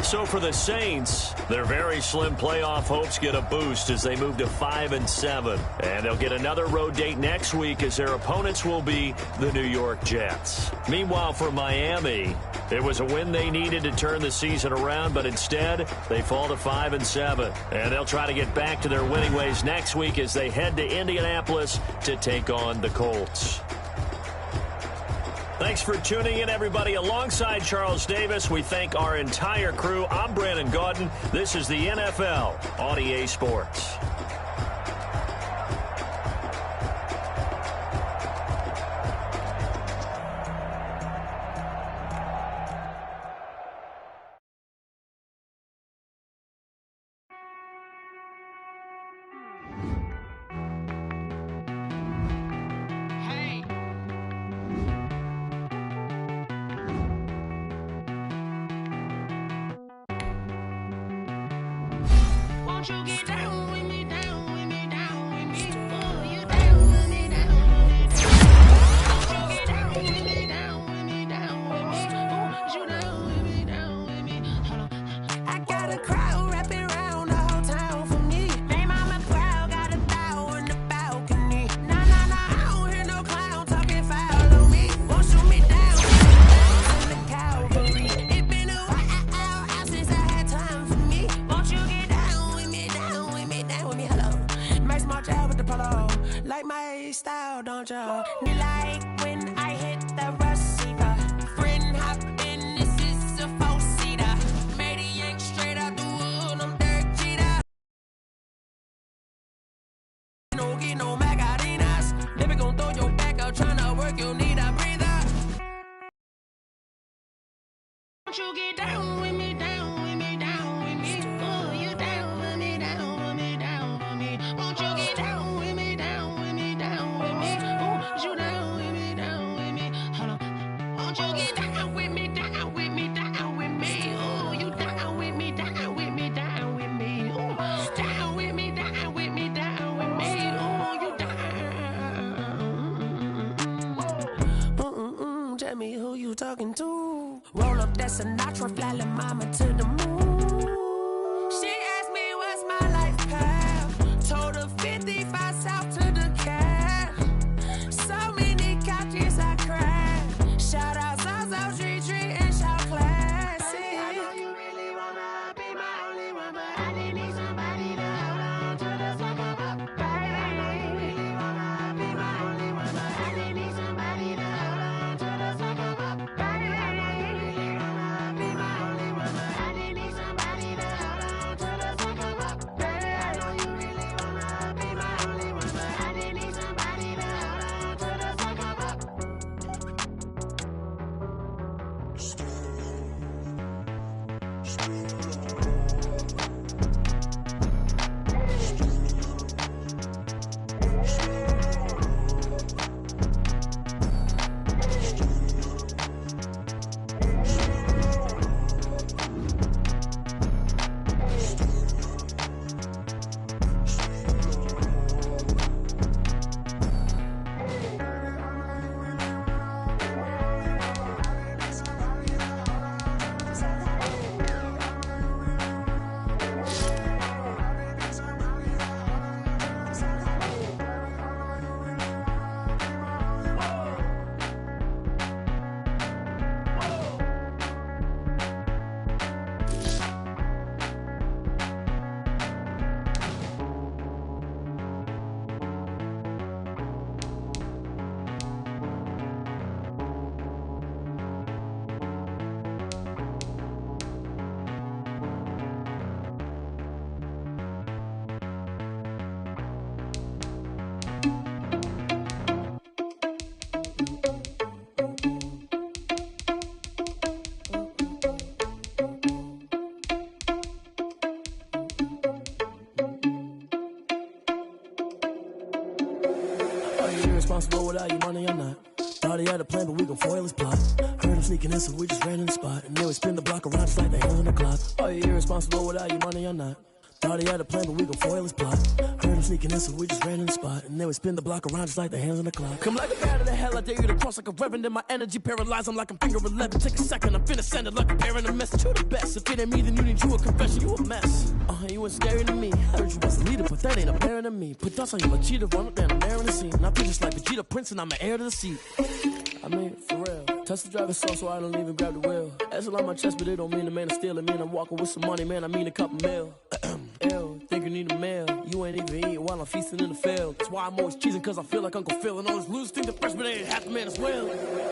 So for the Saints, their very slim playoff hopes get a boost as they move to 5-7. And they'll get another road date next week as their opponents will be the New York Jets. Meanwhile, for Miami, it was a win they needed to turn the season around, but instead they fall to 5-7. And they'll try to get back to their winning ways next week as they head to Indianapolis to take on the Colts. Thanks for tuning in, everybody. Alongside Charles Davis, we thank our entire crew. I'm Brandon Gaudin. This is the NFL on EA Sports. You get down with me, down with me, down with me. Oh, you like my style, don't you? You like when I hit the receiver. Friend hop in, this is a four-seater. Made a yank straight out the wood, I'm Derek Jeter. No get no Macarinas. Never gon' throw your back out, tryna work, you need a breather. Won't you get down with me, down with me, down with me? Oh, you down with me, down with me, down with me. Won't you get down with me, down with me, down with me? Oh, you down with me, down with me? Hold on. Won't you get down with me, down with me, down with me? Oh, you down with me, down with me, down with me? Oh, down with me, down with me, down with me? Oh, you down. Tell me who you talking to. Roll up that Sinatra, fly la mama to the moon. She asked me what's my life path. Told her 55 south to the cat. So many couches I cried. Shout out South Tree and shout classy. I know you really wanna be my only one, but I didn't need somebody to hold on to the second up. Baby, I know you really wanna be my only one, but I didn't need somebody to hold on to the second up. Baby, I know you really wanna be my only one, but I didn't need somebody to hold on to the second up. Baby, I know you really wanna be my only one, but I didn't need somebody to hold on to the second up. Are you irresponsible without your money or not? Thought he had a plan, but we gon' foil his plot. Heard him sneaking in, so we just ran in the spot. And then we spin the block around just like the hands on the clock. Are you irresponsible without your money or not? Thought he had a plan, but we gon' foil his plot. Heard him sneaking in, so we just ran in the spot. And then we spin the block around just like the hands on the clock. Come like a bat of the hell, I dare you to cross like a reverend. And my energy paralyzed, I'm like I'm finger 11. Take a second, I'm finna send it like a parent, a message to the best. If it ain't me, then you need you a confession, you a mess. You ain't scary to me. Heard you was a leader, but that ain't apparent to me. Put dust on you, a cheater, run up down, I'm there in the scene. And I feel just like Vegeta Prince, and I'm an heir to the seat. I mean, for real. Touch the driver's soul, so I don't even grab the wheel. That's on my chest, but it don't mean the man is stealing. Man, I'm walking with some money, man, I mean a couple mil. Ew, think you need a meal. You ain't even eating while I'm feasting in the field. That's why I'm always cheesing, cause I feel like Uncle Phil. And all those losers think the freshman ain't half the man as well.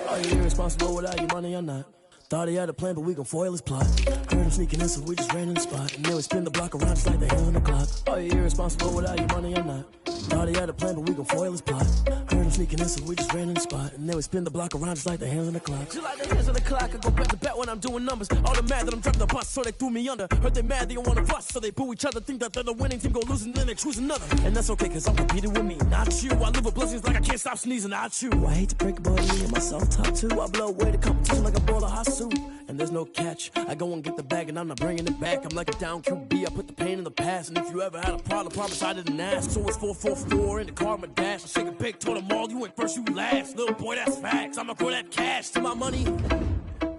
Are you irresponsible without your money or not? Thought he had a plan, but we gon' foil his plot. Heard him sneaking in, so we just ran in the spot. And then we spin the block around just like the hands on the clock. Are you irresponsible without your money or not? Thought he had a plan, but we gon' foil his plot. Heard him sneaking in, so we just ran in the spot. And then we spin the block around just like the hands on the clock. Just like the hands on the clock, I go back to back when I'm doing numbers. All the mad that I'm driving the bus, so they threw me under. Heard they mad, they don't wanna bust, so they boo each other. Think that they're the winning team, go losing, then they choose another. And that's okay, cause I'm competing with me, not you. I live with blessings like I can't stop sneezing, not you. I hate to break it, but me and myself top two. I blow away the competition like a bowl of hot soup. And there's no catch, I go and get the bag and I'm not bringing it back. I'm like a down QB, I put the pain in the past. And if you ever had a problem, promise I didn't ask. So it's 444 in the car, my dash. I shake a big, told them all, you ain't first, you last. Little boy, that's facts, I'ma throw that cash to my money. You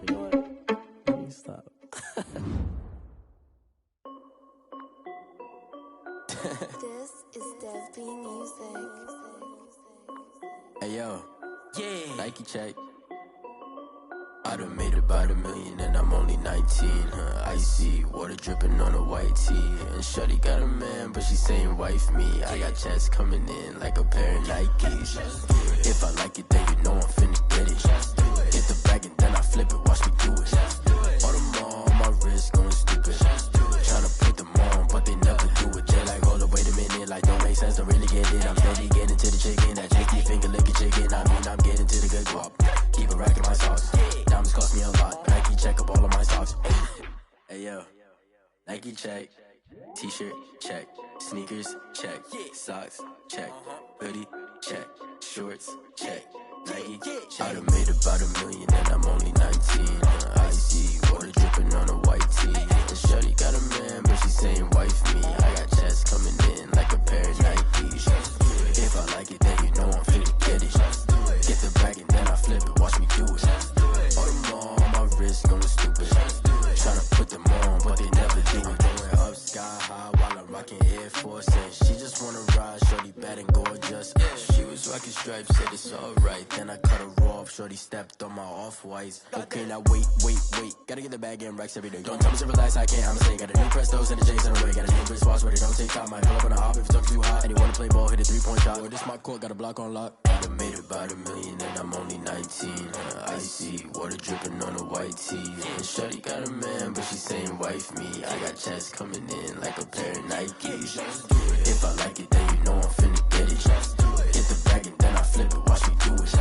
know what? Let me stop. This is Dev B Music. Hey yo, yeah, Nike check. I done made about $1 million and I'm only 19, icy, water dripping on a white tee. And shawty got a man, but she saying wife me. I got checks coming in like a pair of Nikes. If I like it, then you know I'm finna get it. Hit the bag and then I flip it, watch me do it. All them on my wrist going stupid. Tryna put them on, but they never do it. They like, hold up, wait a minute, like don't make sense, don't really get it. I'm steady getting to the chicken, that JT finger licking chicken. I mean, I'm getting to the good guap. Keep a rack in my sauce. Diamonds cost me a lot. Nike check up all of my socks. Hey yo, Nike check, t-shirt check, sneakers check, socks check, hoodie check, shorts check, Nike check. I done made about $1 million and I'm only 19. Icy water dripping on a white tee. And shorty got a man, but she saying wife me. I got chest coming in like a pair of Nikes. If I like it, then you know I'm finna get it. Get the bag and then I flip it, watch me do it. All them all on my wrist going stupid. Tryna put them on, but they never do it. Going up sky high while I'm rocking Air Force. And she just wanna ride, shorty bad and gorgeous. She was rocking stripes, said it's alright. Then I cut her off, shorty stepped on my off-whites. Okay, now wait. Gotta get the bag and racks every day. Don't tell me to relax, I can't, I'm a got a new Prestos and a J's in a way. Got a new wristwatch where they don't take time. Might pull up on a hop if it's too hot. And you wanna play ball, hit a 3-point shot. Well, this my court, got a block on lock. I done made about $1 million and I'm only 19. Icy water dripping on a white tee. And shorty got a man, but she saying wife me. I got chest coming in like a pair of Nikes. If I like it, then you know I'm finna get it. Get the bag and then I flip it, watch me do it.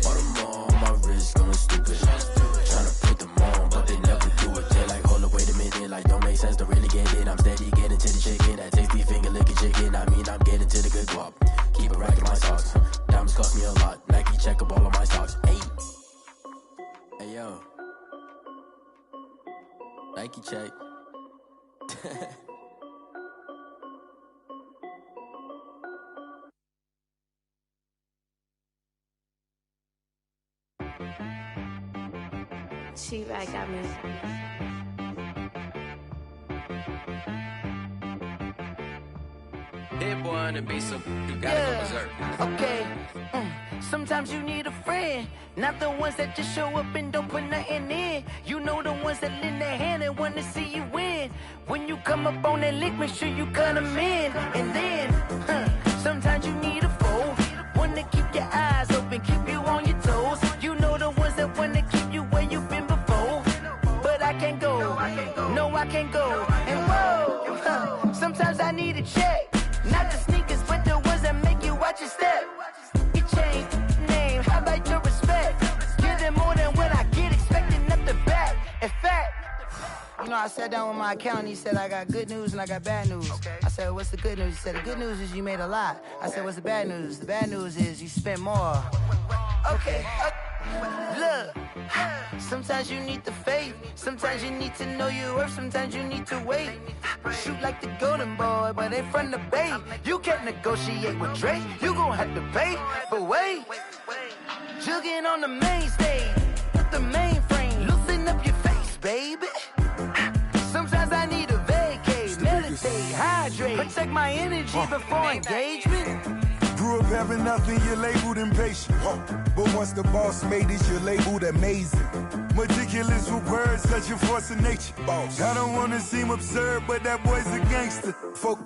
All them all on my wrist going stupid. Tryna put them on, but they never do it. They're like, hold up, wait a minute, like don't make sense to really get it. I'm steady getting to the chicken, that tasty finger licking chicken. I mean, I'm getting to the good guap. Keep it racking my socks. Diamonds cost me a lot. Nike check up all of my socks. Hey yo, Nike check. She back at me. Hit boy on the beat, so you gotta go berserk. Okay. Sometimes you need a friend, not the ones that just show up and don't put nothing in. You know the ones that lend a hand and wanna see you win. When you come up on that lick, make sure you cut them in. And then, sometimes you need a foe, one to keep your eyes open, keep you on your toes. You know the ones that wanna keep you where you've been before. But I can't go, no I can't go. And whoa, sometimes I need a check, not the sneakers, but the ones that make you watch your step. Change name, how about your respect? Give them more than what I get, expecting up the back. In fact, you know, I sat down with my accountant, he said, I got good news and I got bad news. I said, what's the good news? He said, the good news is you made a lot. I said, what's the bad news? The bad news is you spent more. Okay, look, sometimes you need the faith, sometimes you need to know your worth, sometimes you need to wait. Shoot like the golden boy, but ain't from the bay. You can't negotiate with Drake, you gon' have to pay. But wait, jugging on the main stage, with the mainframe, loosen up your face, baby. Sometimes I need a vacate, meditate, hydrate, protect my energy before engagement. Grew up having nothing, you're labeled impatient. But once the boss made it, you're labeled amazing. Meticulous with words, such a force of nature. I don't wanna seem absurd, but that boy's a gangster.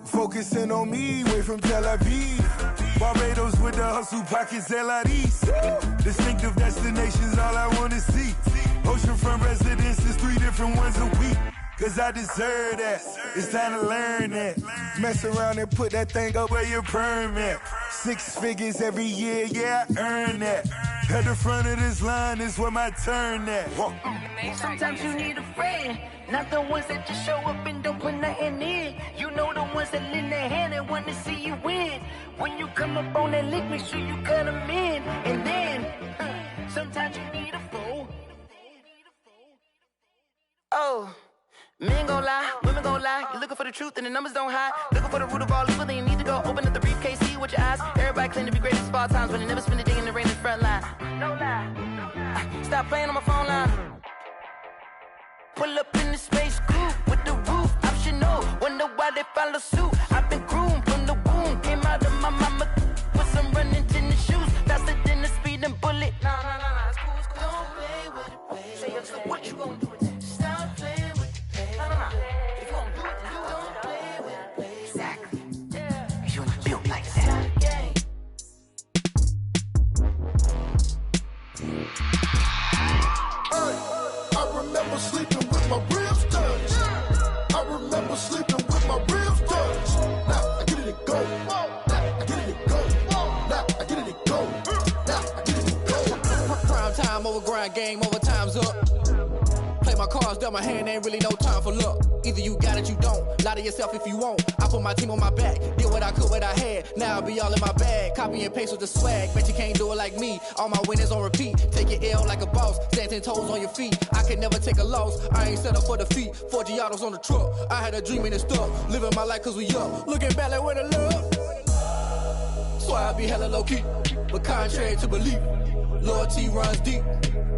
Focusing on me, way from Tel Aviv. Barbados with the hustle pockets, LIDs. Distinctive destinations, all I wanna see. Oceanfront residences, 3 different ones a week. Cause I deserve that, it's time to learn that. Mess around and put that thing up where your permit. 6 figures every year, yeah, I earn that. At the front of this line is where my turn at. Sometimes you need a friend, not the ones that just show up and don't put nothing in. You know the ones that lend their hand and want to see you win. When you come up on that lick, make sure you cut them in. And then, sometimes you need a foe. Oh. Men gon' lie, women gon' lie. You're looking for the truth and the numbers don't hide. Looking for the root of all evil, then you need to go open up the briefcase, see with your eyes. Everybody claim to be greatest of all times, but they never spend a day in the rain in the front line. No lie. Stop playing on my phone line. Pull up in the space coupe with the roof optional. Wonder why they follow suit. I've been groomed from the womb. Came out of my mama with some running tennis shoes. Faster than the speeding bullet. Nah, it's cool, it's cool. Don't play with it, baby. Say, what you gon' do? Stop playing. If you gon' do it, then you don't play with it, baby. Exactly. Yeah. You ain't built like that. I remember sleeping with my ribs touched. I remember sleeping with my ribs touched. Now I get it and go. Now I get it and go. Now I get it and go. Now I get it and go. Prime time over grind game, over time's up. Play my cards dealt my hand, ain't really no time for luck. Either you got it, you don't. Lie to yourself if you won't. I put my team on my back, did what I could, what I had. Now I be all in my bag, copy and paste with the swag. Bet you can't do it like me. All my winners on repeat. Take your L like a boss, stand 10 toes on your feet. I can never take a loss. I ain't set up for defeat. 4 Giottos on the truck. I had a dream and it stuck. Living my life cause we up. Looking back like where the love. So I be hella low key, but contrary to belief, loyalty runs deep.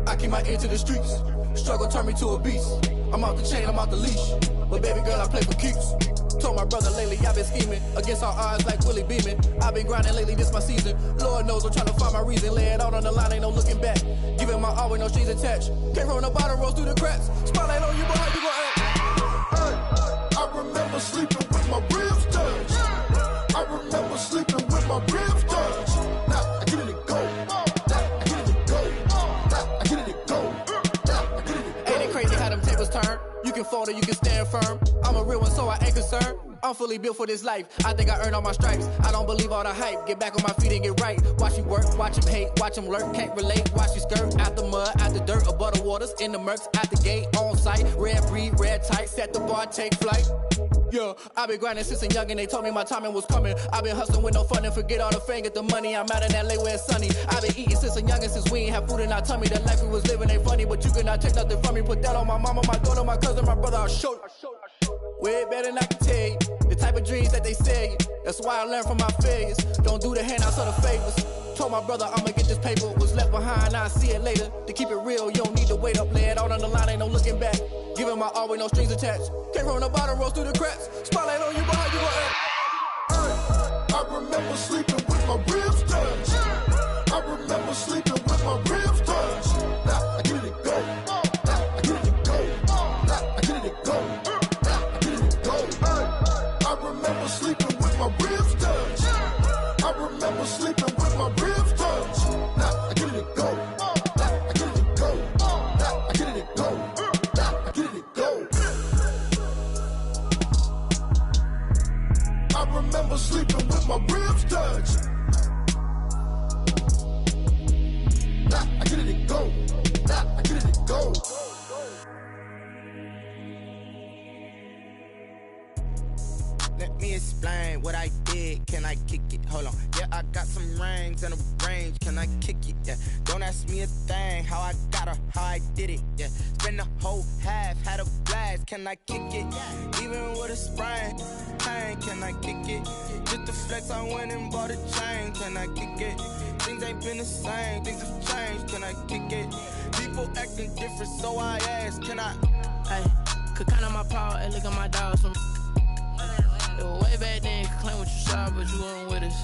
I keep my ear to the streets. Struggle turned me to a beast. I'm off the chain, I'm off the leash. But baby girl, I play for keeps. Told my brother lately, I've been scheming against all odds like Willie Beeman. I've been grinding lately, this my season. Lord knows I'm trying to find my reason. Lay it out on the line, ain't no looking back. Giving my all with no strings attached. Came from the bottom, rose through the cracks. Spotlight on you, boy, how you gon' act? I remember sleeping with my ribs touched. I remember sleeping with my ribs touched. Now I get it and go. Now I get it and go. Now I get it and go. Now I get it and go. Ain't it crazy how them tables turn? You can fold or you can stand firm. I'm a real one, so I ain't concerned. I'm fully built for this life. I think I earned all my stripes. I don't believe all the hype. Get back on my feet and get right. Watch you work, watch him hate, watch him lurk. Can't relate, watch you skirt. Out the mud, out the dirt, above the waters, in the murks, out the gate, on site. Red breed, red tight, set the bar, take flight. Yeah, I been grinding since a youngin', they told me my timing was coming. I been hustling with no fun and forget all the fame, get the money. I'm out in LA where it's sunny. I been eating since a youngin', since we ain't have food in our tummy. The life we was living ain't funny, but you cannot take nothing from me. Put that on my mama, my daughter, my cousin, my brother, I'll show you. Way better than I can tell you. The type of dreams that they sell you. That's why I learned from my failures. Don't do the handouts or the favors. Told my brother I'ma get this paper. Was left behind, I'll see it later. To keep it real, you don't need to wait up. Lay it out on the line, ain't no looking back. Giving my all with no strings attached. Came from the bottom, rose through the cracks. Spotlight on you, boy, how you gon' act? I remember sleeping with my ribs touched. I remember sleeping with my ribs touched. Now I get it and go. Now I get it and go. Now I get it and go. Now I get it and go. I remember sleeping with my ribs touched. I remember sleeping with my ribs touched. Now I get it and go. Now I get it and go. Now I get it and go. Now I get it and go. I remember sleeping with my ribs touched. Now I get it and go. Now I get it and go. Let me explain what I did. Can I kick it? Hold on. Yeah, I got some rings and a range. Can I kick it? Yeah. Don't ask me a thing. How I got her, how I did it. Yeah. Spend the whole half, had a blast. Can I kick it? Even with a sprain. Pain, can I kick it? Just the flex, I went and bought a chain. Can I kick it? Things ain't been the same. Things have changed. Can I kick it? People acting different, so I ask. Can I? Hey, could count on my power and look at my dogs from. It was way back then, could claim what you saw, but you weren't with us.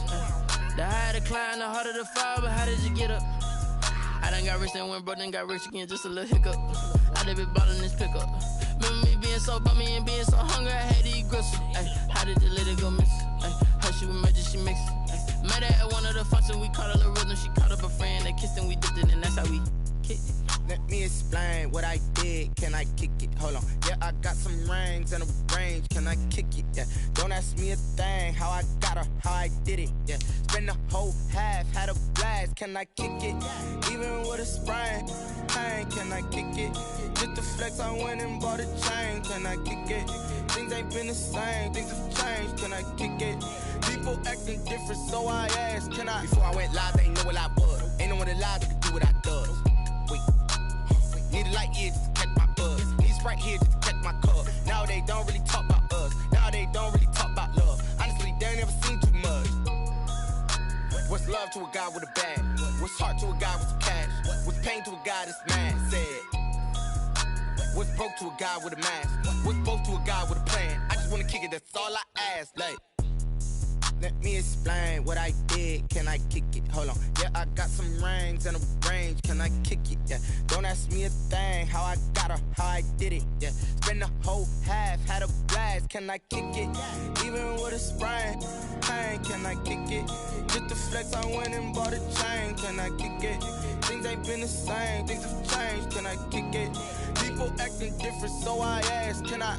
The higher the climb, the harder the fall, but how did you get up? I done got rich and went broke, then got rich again, just a little hiccup. I done been ballin' this pickup. Remember me being so bummy and being so hungry, I had to eat gristle. How did you let it go miss? How she was magic, she mixed. Met her at one of the functions, we caught a little rhythm. She caught up a friend, they kissed and we dipped it, and that's how we kicked it. Let me explain what I did. Can I kick it? Hold on. Yeah, I got some rings and a range. Can I kick it? Yeah. Don't ask me a thing. How I got her, how I did it. Yeah. Spend the whole half, had a blast. Can I kick it? Even with a sprain. Pain, can I kick it? Just the flex, I went and bought a chain. Can I kick it? Things ain't been the same. Things have changed. Can I kick it? People acting different, so I asked. Can I? Before I went live, they ain't know what I was. Ain't no one alive that could do what I does. Need a light here just to catch my buzz. Need a Sprite here just to catch my cup. Now they don't really talk about us. Now they don't really talk about love. Honestly, they ain't never seen too much. What's love to a guy with a bag? What's heart to a guy with some cash? What's pain to a guy that's mad? Said. What's broke to a guy with a mask? What's both to a guy with a plan? I just wanna kick it, that's all I ask. Like. Let me explain what I did. Can I kick it? Hold on. Yeah, I got some rings and a range. Can I kick it? Yeah. Don't ask me a thing. How I got her, how I did it. Yeah. Spend the whole half, had a blast. Can I kick it? Even with a sprain. Pain, can I kick it? Just the flex, I went and bought a chain. Can I kick it? Things ain't been the same. Things have changed. Can I kick it? People acting different, so I ask. Can I?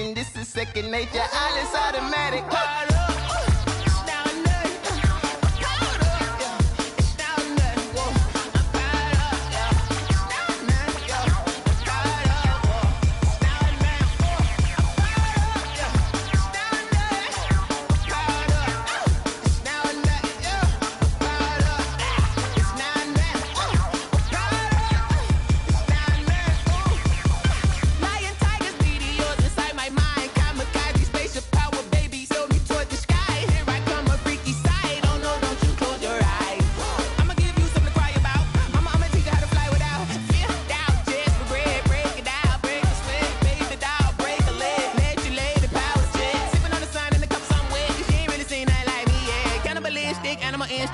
sitting, this is second nature. All is automatic. Caught up.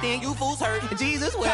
You fools hurt. Jesus will.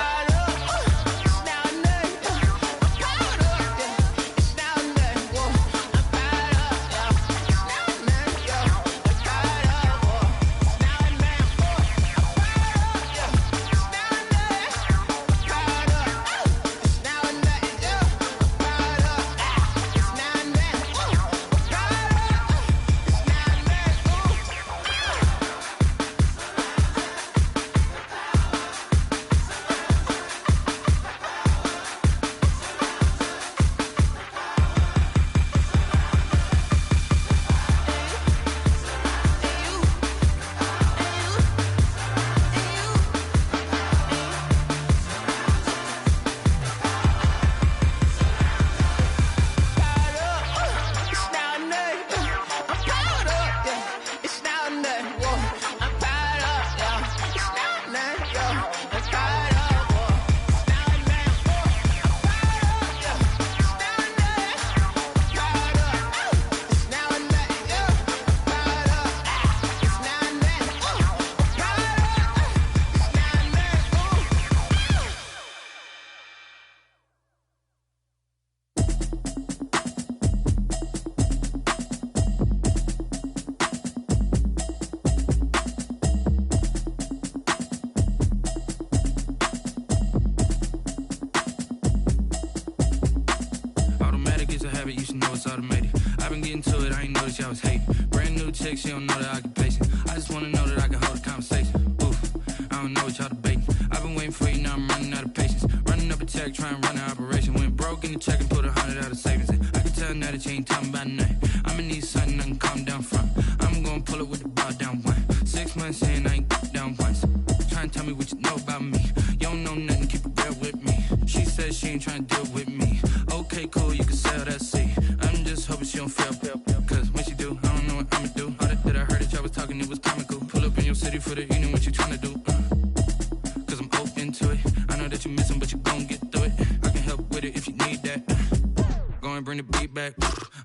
You should know it's automated. I've been getting to it, I ain't noticed y'all was hating. Brand new chick, she don't know the occupation. I just wanna know that I can hold a conversation. Oof, I don't know what y'all debating. I've been waiting for you, now I'm running out of patience. Running up a check, trying to run an operation. Went broke in the check and put 100 out of savings in. I can tell now that you ain't talking about nothing. I'ma need something I can calm down from. I'm gonna pull it with the ball down one. 6 months in, I ain't down once. Trying to tell me what you know about me. You don't know nothing, keep it real with me. She says she ain't trying to deal with me. Okay, cool, you can sell that seat. I'm just hoping she don't fail. Cause when she do, I don't know what I'ma do. All that I heard that y'all was talking, it was comical. Pull up in your city for the evening, what you tryna do? Cause I'm open to it. I know that you missing, but you gon' get through it. I can help with it if you need that. Go and bring the beat back.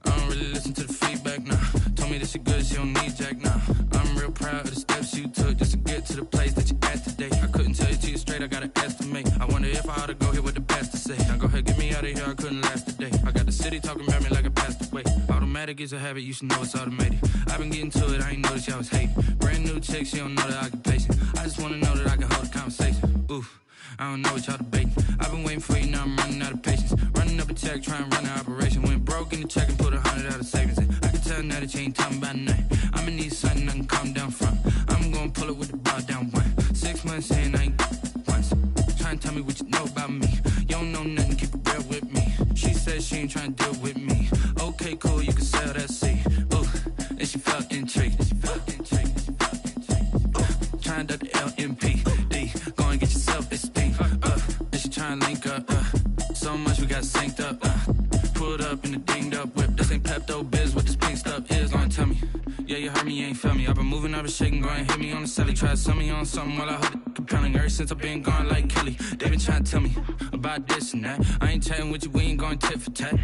I don't really listen to the feedback, nah. Told me that she good, she don't need jack, nah. I'm real proud of the steps you took just to get to the place that you at today. I couldn't tell you to you straight, I gotta estimate. I wonder if I ought to go here with the best to say. Now go ahead, get me out of here, I couldn't last today. I got the city talking about me like I passed away. Automatic is a habit, you should know it's automated. I've been getting to it, I ain't noticed y'all was hating. Brand new chick, she don't know the occupation. I just wanna know that I can hold a conversation. Oof, I don't know what y'all debating. I've been waiting for you, now I'm running out of patience. Running up a check, trying to run an operation. Went broke in the check and put 100 out of savings in. I can tell now that you ain't talking about nothing. I'ma need something I can calm down from. I'm gonna pull it with the ball down one. 6 months in, I ain't once. Trying to tell me what you know about me. You don't know nothing, keep it real with me. She says she ain't trying to deal with me. Okay, cool, you can sell that seat. Ooh, and she felt intrigued. Trying to duck the LMPD. Go and get yourself esteem. And she trying to link up. So much we got synced up. Pulled up in the dinged up whip. This ain't Pepto Biz, what this pink stuff is. Don't tell me. Yeah, you heard me, you ain't felt me. I've been moving, I've been shaking, go and hit me on the celly. Try to sell me on something while I hold it compelling. Ever since I've been gone like Kelly, they been trying to tell me about this and that. I ain't chatting with you, we ain't going tit for tat.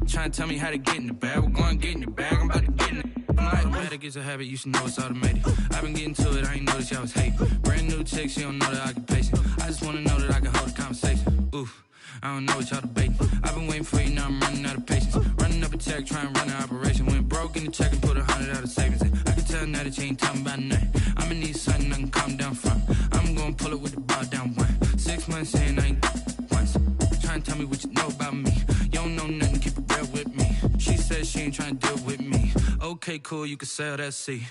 Trying to tell me how to get in the bag. We're going to get in the bag, I'm about to get in it. Automatic is a habit, you should know it's automated. I've been getting to it, I ain't noticed y'all was hating. Brand new chick, she don't know the occupation. I just wanna know that I can hold a conversation. Oof, I don't know what y'all debating. I've been waiting for you, now I'm running out of patience. Running up a check, trying to run an operation. Went broke in the check and put 100 out of savings in. I can tell now that you ain't talking about nothing. I'ma need something I can calm down from. I'm gonna pull it with the ball down one. 6 months in, I ain't once. Trying to tell me what you know about me. You don't know nothing, keep it real with me. She says she ain't trying to deal with me. Okay. Okay, cool, you can sail that sea.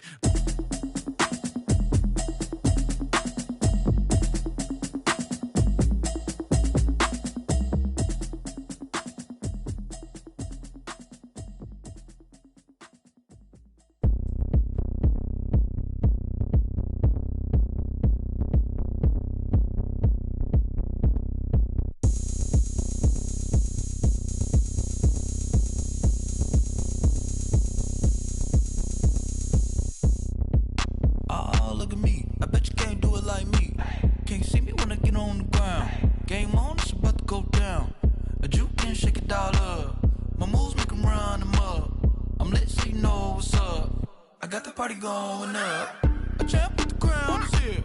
Going up, a champ with the crown is here.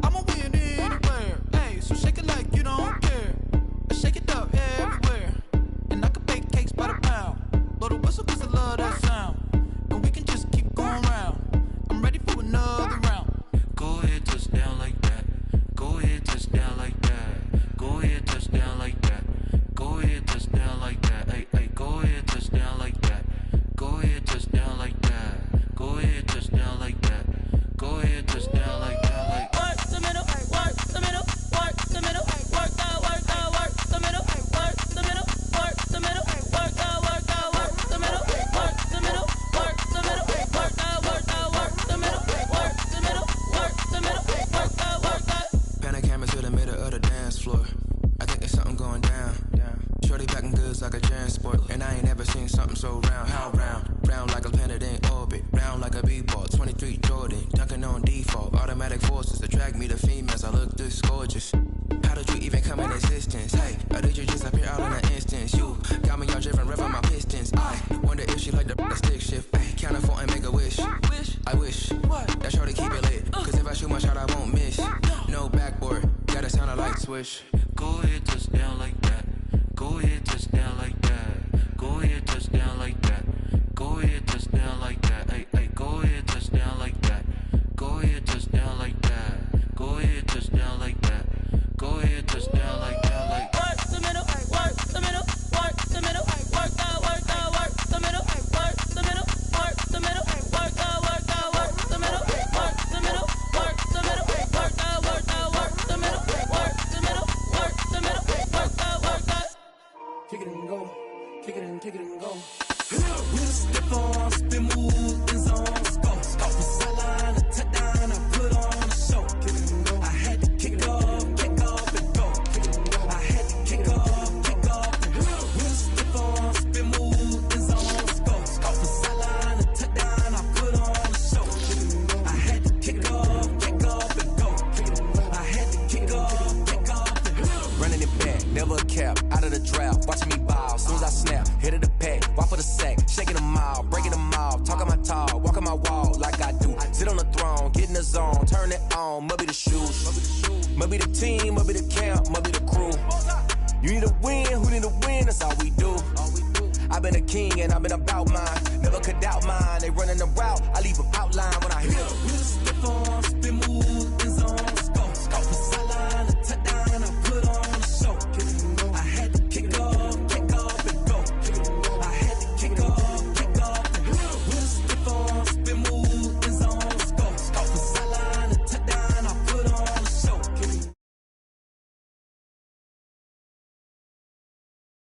I'ma win anywhere. Hey, so shake it like you don't care. Shake it up everywhere. And I can bake cakes by the pound. Blow the whistle 'cause I love that sound. And we can just keep going round. I'm ready for another round. Go ahead, touch down like that. Go ahead, touch down like that. Go ahead, touch down like that. Go ahead, touch down like that. Hey, hey, go ahead, touch down like that. Go ahead, touch down like that. Go ahead, touch down like that. Go ahead, touch down like that. Like work the middle, work the middle, work the middle, work that, work that, work the middle, work the middle, work the middle, work that, work that, work the middle, work the middle, work the middle, work that, work that, work the middle, work the middle, work the middle, work that, work that. Pan a camera to the middle of the dance floor. I think there's something going down. Shorty packing goods like a transport, and I ain't never seen something so round. How round? Round like a planet in orbit, round like a b-ball. 23 Jordan, dunking on default. Automatic forces attract me to females. I look this gorgeous. How did you even come in existence? Hey, or did you just appear out in an instance? You got me all driven, revving my pistons. I wonder if she like the stick shift. Hey, count it 4 and make a wish. I wish that shorty keep it lit, 'cause if I shoot my shot, I won't miss. No backboard, gotta sound a light switch. go ahead, touch down like that. Go ahead, touch down like that. Go ahead, touch down like that. Go ahead, touch down like that. Hey, hey, go ahead, touch down like that. Go ahead, touch down like that. Go ahead, touch down like that. Go ahead, touch down like that. Like work the middle, work the middle, work the middle, work that, work that, work the middle, work the middle, work the middle, work that, work that, work the middle, work the middle, work the middle, work that, work that, work the middle, work the middle, work the middle, work that, work that. Kick it and go, kick it and go. With a step on, spin move, and zones, go. From sideline to touchdown, I put on a show. I had to kick off and go. I had to kick off and go. With a step on, spin move, and zones, go. From sideline to touchdown, I put on a show. I had to kick off and go. I had to kick off and go. Running it back, never a cap, out of the draft, watching me ball. Soon as I snap, hit of the pack, walk for the sack, shaking them all, breaking them off, talking my talk, walking my wall like I do. Sit on the throne, get in the zone, turn it on, must be the shoes, must be the team, must be the camp, must be the crew. You need a win, who need a win, that's all we do. I've been a king and I've been about mine, never could doubt mine. They running the route, I leave